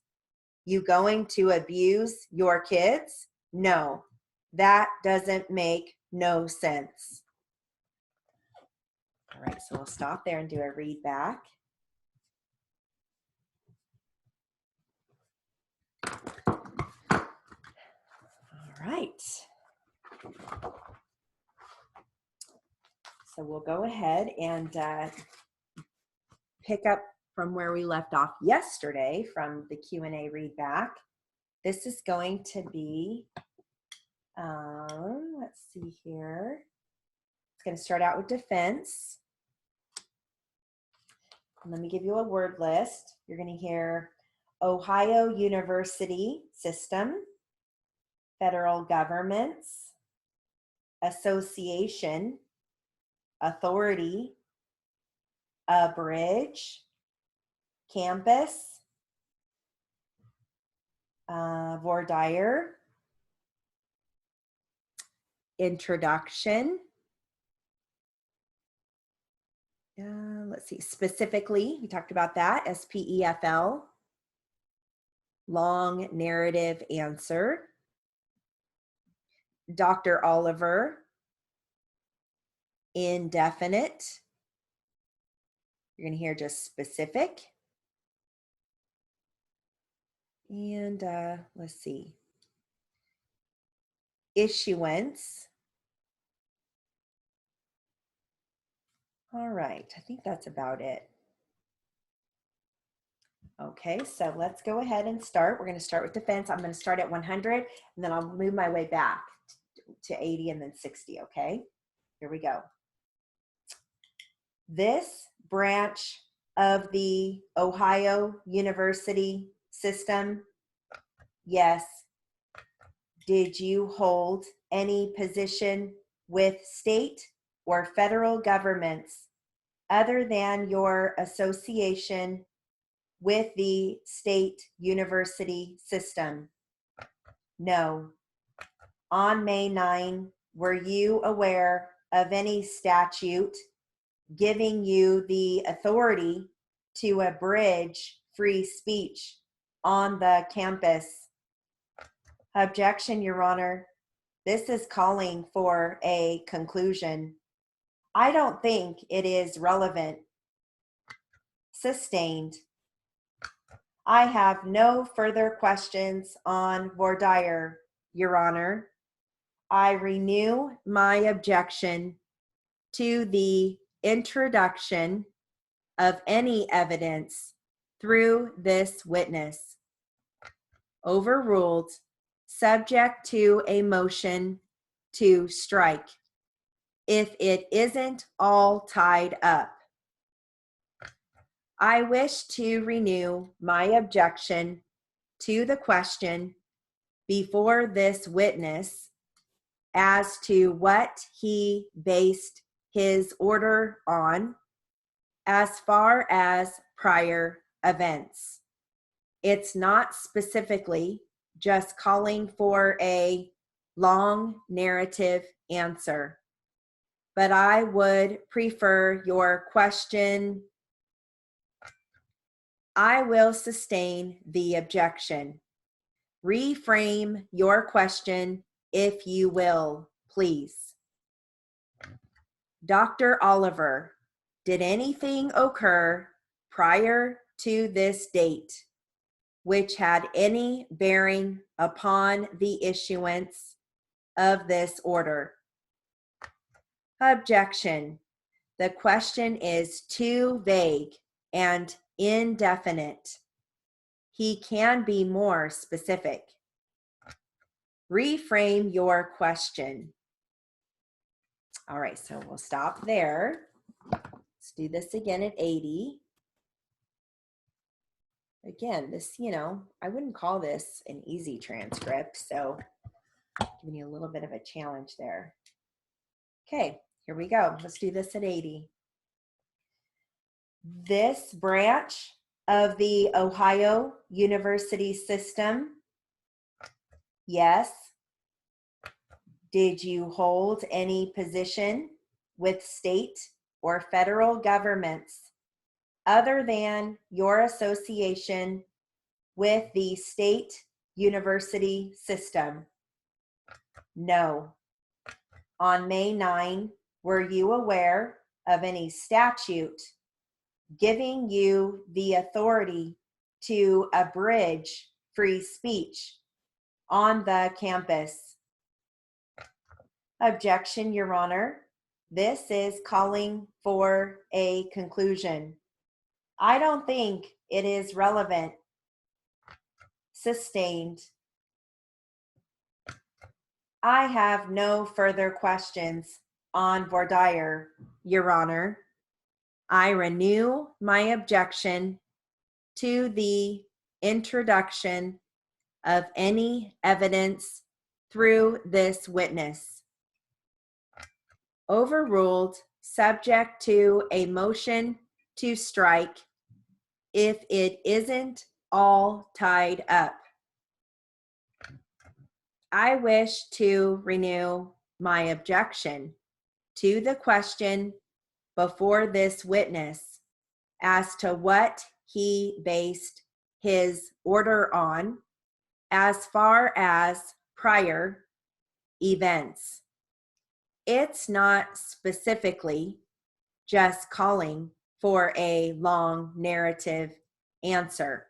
you going to abuse your kids? No, that doesn't make no sense. All right, so we'll stop there and do a read back. right. So we'll go ahead and pick up from where we left off yesterday from the Q&A read back. This is going to be, let's see here. It's going to start out with defense. Let me give you a word list. You're going to hear Ohio University System, federal governments, association, authority, a bridge, campus, voir dire, introduction. Let's see, specifically, we talked about that, SPEFL, long narrative answer, Dr. Oliver, indefinite. You're going to hear just specific. And let's see, issuance. All right, I think that's about it. Okay, so let's go ahead and start. We're going to start with defense. I'm going to start at 100, and then I'll move my way back to 80 and then 60, okay? Here we go. This branch of the Ohio University system, yes. Did you hold any position with state or federal governments other than your association with the state university system? No. On May 9, were you aware of any statute giving you the authority to abridge free speech on the campus? Objection, Your Honor. This is calling for a conclusion. I don't think it is relevant. Sustained. I have no further questions on voir dire, Your Honor. I renew my objection to the introduction of any evidence through this witness. Overruled, subject to a motion to strike if it isn't all tied up. I wish to renew my objection to the question before this witness as to what he based his order on as far as prior events. It's not specifically just calling for a long narrative answer, but I would prefer your question. I will sustain the objection. Reframe your question if you will, please. Dr. Oliver, did anything occur prior to this date which had any bearing upon the issuance of this order? Objection. The question is too vague and indefinite. He can be more specific. Reframe your question. All right, so we'll stop there. Let's do this again at 80. Again, this, I wouldn't call this an easy transcript, so giving you a little bit of a challenge there. Okay, here we go. Let's do this at 80. This branch of the Ohio University system, yes. Did you hold any position with state or federal governments other than your association with the state university system? No. On May 9, were you aware of any statute giving you the authority to abridge free speech on the campus? Objection, Your Honor. This is calling for a conclusion. I don't think it is relevant. Sustained. I have no further questions on voir dire, Your Honor. I renew my objection to the introduction of any evidence through this witness. Overruled, subject to a motion to strike if it isn't all tied up. I wish to renew my objection to the question before this witness as to what he based his order on as far as prior events. It's not specifically just calling for a long narrative answer,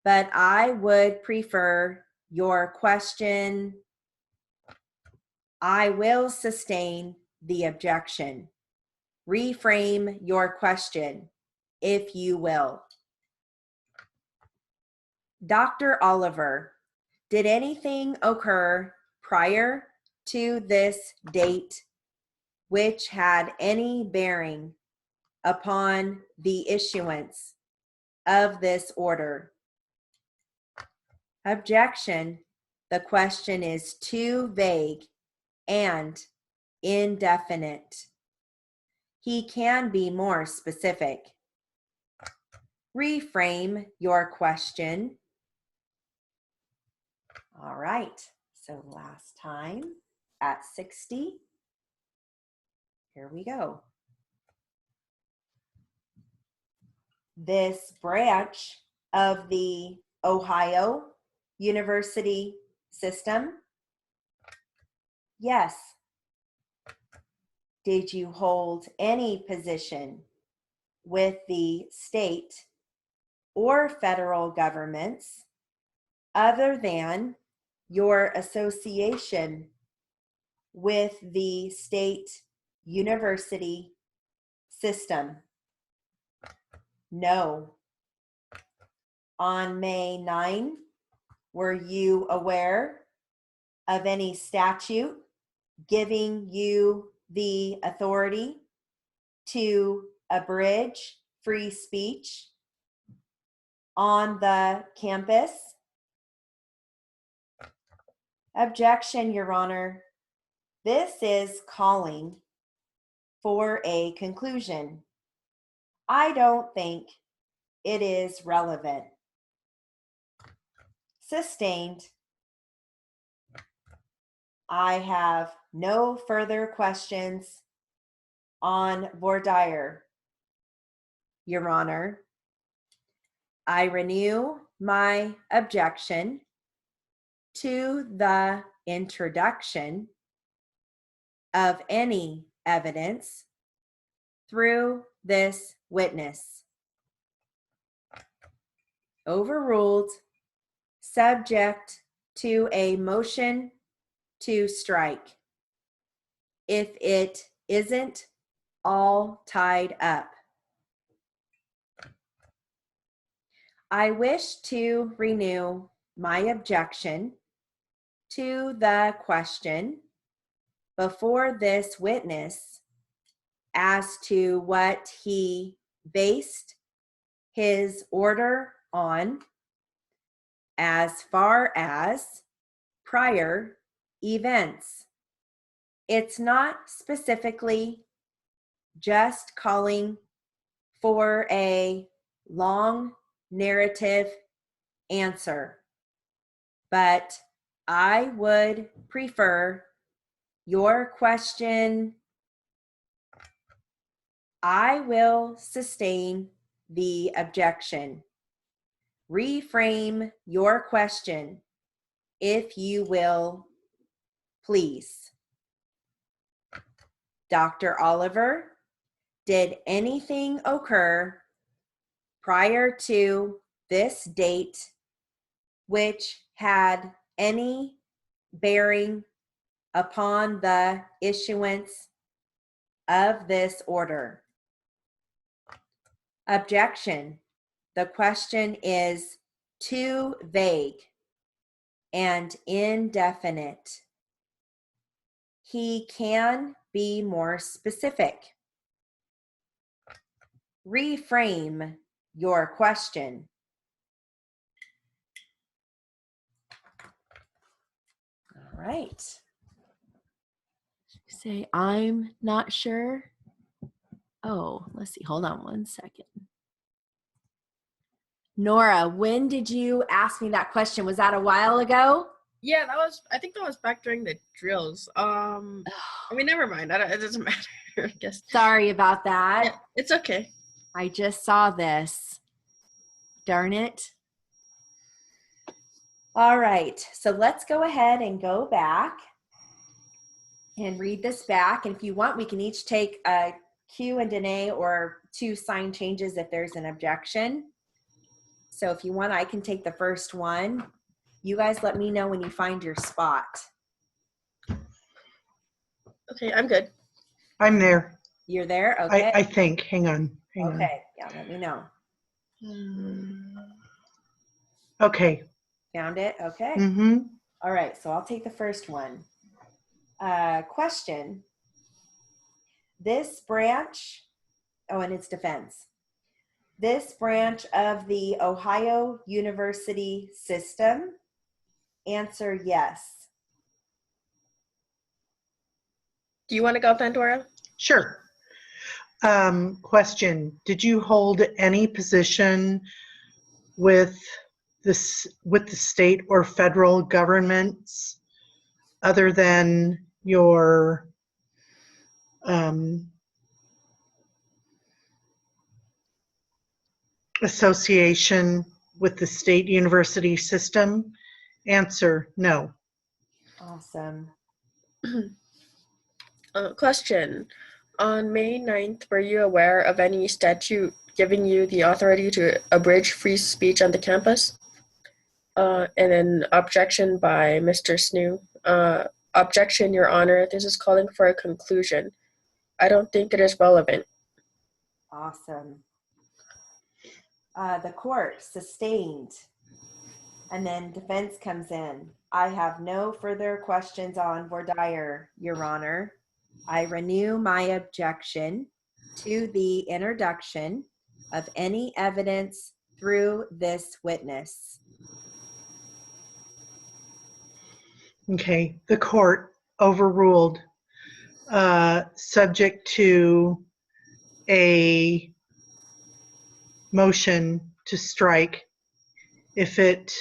but I would prefer your question. I will sustain the objection. Reframe your question, if you will. Dr. Oliver, did anything occur prior to this date which had any bearing upon the issuance of this order? Objection. The question is too vague and indefinite. He can be more specific. Reframe your question. All right, so last time at 60. Here we go. This branch of the Ohio University system? Yes. Did you hold any position with the state or federal governments other than your association with the state university system? No. On May 9, were you aware of any statute giving you the authority to abridge free speech on the campus? Objection, Your Honor. This is calling for a conclusion. I don't think it is relevant. Sustained. I have no further questions on voir dire, Your Honor. I renew my objection to the introduction of any evidence through this witness. Overruled, subject to a motion to strike if it isn't all tied up. I wish to renew my objection to the question before this witness as to what he based his order on as far as prior events. It's not specifically just calling for a long narrative answer, but I would prefer your question. I will sustain the objection. Reframe your question, if you will, please. Dr. Oliver, did anything occur prior to this date which had any bearing upon the issuance of this order. Objection. The question is too vague and indefinite. He can be more specific. Reframe your question. All right. Say, I'm not sure. Oh, let's see. Hold on one second. Nora, when did you ask me that question? Was that a while ago? Yeah, I think that was back during the drills. I mean, never mind. It doesn't matter, I guess. Sorry about that. Yeah, it's okay. I just saw this. Darn it. All right. So let's go ahead and go back and read this back. And if you want, we can each take a Q and Danae or 2 sign changes if there's an objection. So if you want, I can take the first one. You guys let me know when you find your spot. Okay, I'm good. I'm there. You're there? Okay. I think. Hang on. Okay. Yeah, let me know. Okay. Found it? Okay. Mm-hmm. All right. So I'll take the first one. Question. This branch, and it's defense. This branch of the Ohio University system, answer yes. Do you want to go, Pandora? Sure. Question. Did you hold any position with the state or federal governments other than your association with the state university system? Answer, no. Awesome. Question. On May 9th, were you aware of any statute giving you the authority to abridge free speech on the campus? And an objection by Mr. Snoo. Objection, Your Honor. This is calling for a conclusion. I don't think it is relevant. Awesome. The court sustained. And then defense comes in. I have no further questions on voir dire, Your Honor. I renew my objection to the introduction of any evidence through this witness. Okay, the court overruled, subject to a motion to strike if it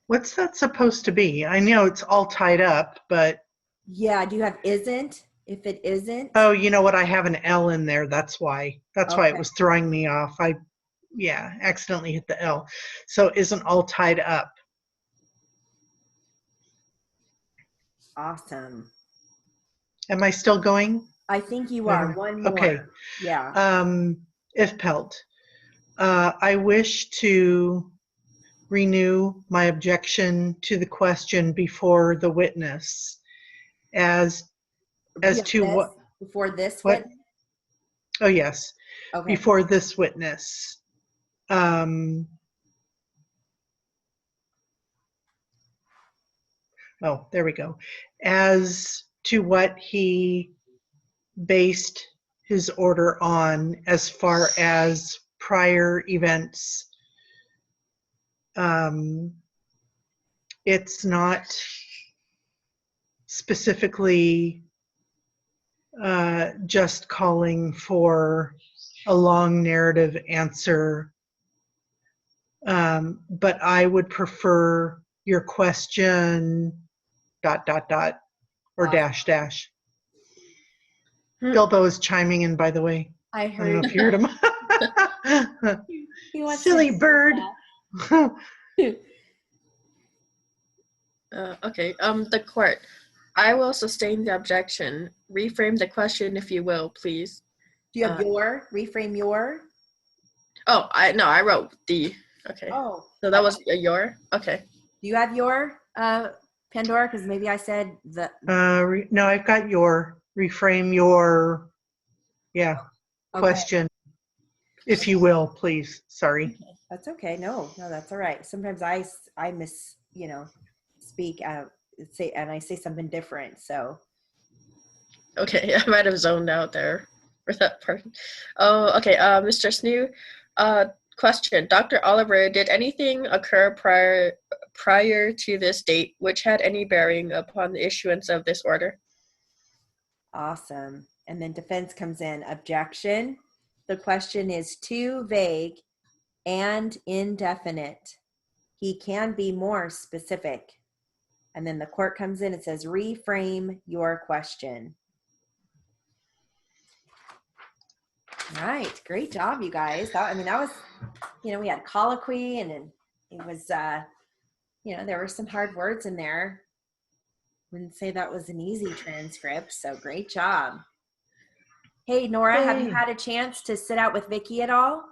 what's that supposed to be? I know it's all tied up, but. Yeah, do you have isn't? If it isn't? Oh, you know what? I have an L in there. That's why. That's why it was throwing me off. Accidentally hit the L. So isn't all tied up. Awesome. Am I still going? I think you are. One more. Okay. Yeah. If Pelt, I wish to renew my objection to the question before the witness as to what before this what witness? Oh yes. Okay. Before this witness. Oh, there we go. As to what he based his order on as far as prior events. It's not specifically just calling for a long narrative answer, but I would prefer your question ... or ... Bilbo is chiming in, by the way. I I don't know heard. if you heard him. He wants Silly to bird. Okay. The court. I will sustain the objection. Reframe the question, if you will, please. Do you have your? Reframe your? Oh, I wrote the. Okay. Oh. So that was your? Okay. Do you have your, Pandora? Because maybe I said the. No, I've got your. Reframe your, Okay. question, if you will, please. Sorry. That's okay. No, that's all right. Sometimes I miss, speak out, and I say something different. So. Okay, I might have zoned out there for that part. Oh, okay. Mr. Snoo, question. Dr. Oliver, did anything occur prior to this date which had any bearing upon the issuance of this order? Awesome. And then defense comes in. Objection. The question is too vague and indefinite. He can be more specific. And then the court comes in and says, reframe your question. All right. Great job, you guys. That was, we had colloquy, and then it was, there were some hard words in there. Wouldn't say that was an easy transcript. So great job. Hey, Nora, have you had a chance to sit out with Vicky at all?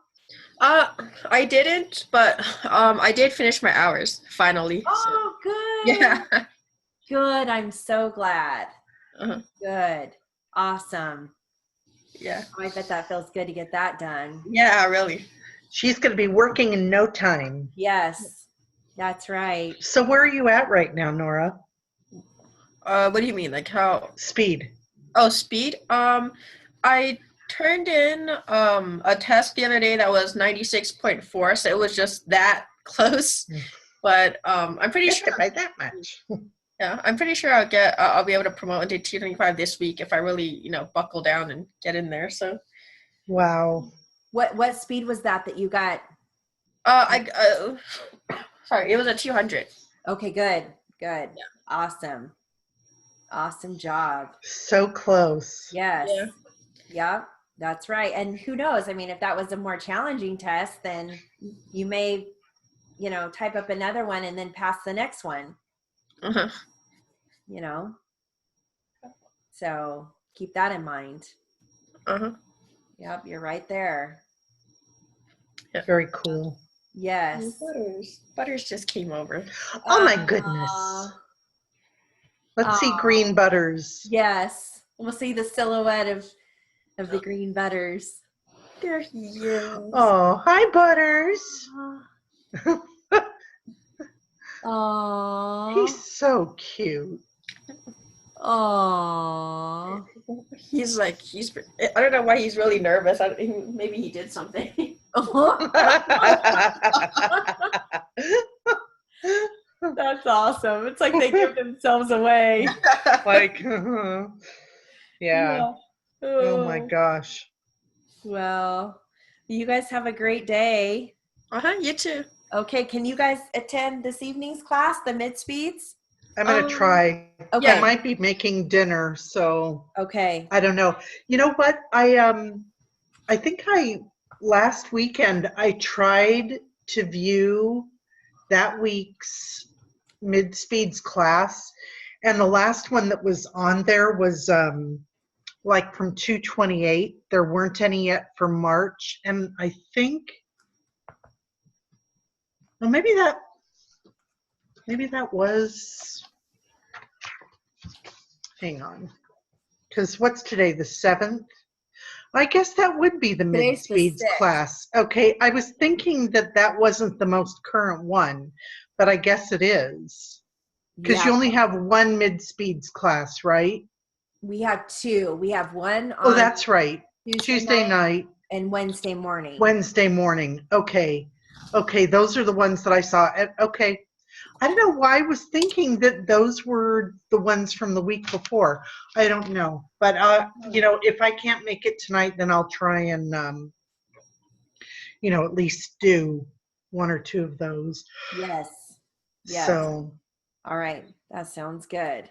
I didn't, but I did finish my hours finally. Oh, so. Good. Yeah. Good. I'm so glad. Uh-huh. Good. Awesome. Yeah. Oh, I bet that feels good to get that done. Yeah, really. She's going to be working in no time. Yes, that's right. So where are you at right now, Nora? What do you mean? Like how? Speed. Oh, speed. I turned in a test the other day that was 96.4, so it was just that close. But I'm pretty sure by that much. Yeah, I'm pretty sure I'll be able to promote into T25 this week if I really buckle down and get in there. So. Wow. What speed was that you got? Sorry, it was a 200. Okay, good. Yeah. Awesome job. So close. Yes. Yeah. Yep, that's right. And who knows? I mean, if that was a more challenging test, then you may, type up another one and then pass the next one. Uh-huh. So keep that in mind. Uh-huh. Yep, you're right there. Yeah. Very cool. Yes. Butters just came over. Oh my goodness. Let's see green Butters. Yes. We'll see the silhouette of the green Butters. There he is. Oh, hi Butters. Aww. He's so cute. Aww. He's I don't know why he's really nervous. Maybe he did something. That's awesome. It's like they give themselves away. Yeah. Oh my gosh. Well, you guys have a great day. You too. Okay, can you guys attend this evening's class, the mid-speeds? I'm going to try. Okay. I might be making dinner, so okay. I don't know. You know what? I think last weekend I tried to view that week's mid-speeds class, and the last one that was on there was like from 228. There weren't any yet for March, and I think maybe that was, hang on, because what's today, the 7th? I guess that would be the mid-speeds class. Okay, I was thinking that wasn't the most current one, but I guess it is. Because you only have one mid-speeds class, right? We have two. We have one on that's right. Tuesday night. And Wednesday morning. Wednesday morning. Okay. Okay, those are the ones that I saw. Okay. I don't know why I was thinking that those were the ones from the week before. I don't know. But, if I can't make it tonight, then I'll try and, at least do one or two of those. Yes. So. All right. That sounds good.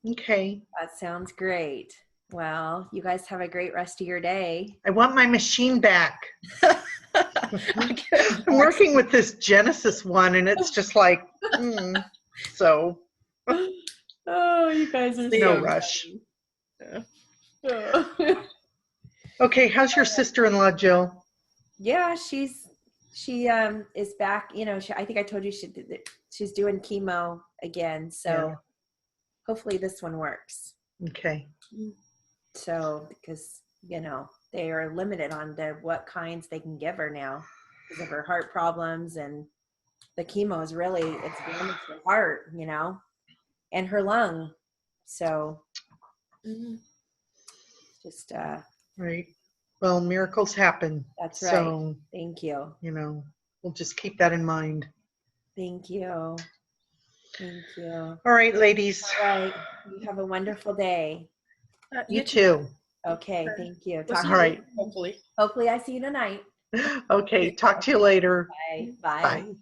Okay. That sounds great. Well, you guys have a great rest of your day. I want my machine back. I'm working with this Genesis one, and it's just like, so. Oh, you guys are No so rush. funny. Okay, how's your sister-in-law, Jill? Yeah, she is back. You know, I think I told you she's doing chemo again. So Yeah. hopefully this one works. Okay. So because you know they are limited on what kinds they can give her now because of her heart problems, and the chemo is really it's damaged her heart, you know, and her lung. So just Right. Well, miracles happen. that's right. So, Thank you. you know, we'll just keep that in mind. Thank you. Thank you. All right, ladies. All right. You have a wonderful day. You too. Okay. Thank you. We'll see All you right. later, hopefully. Hopefully I see you tonight. Okay. Talk to you later. Bye. Bye. Bye.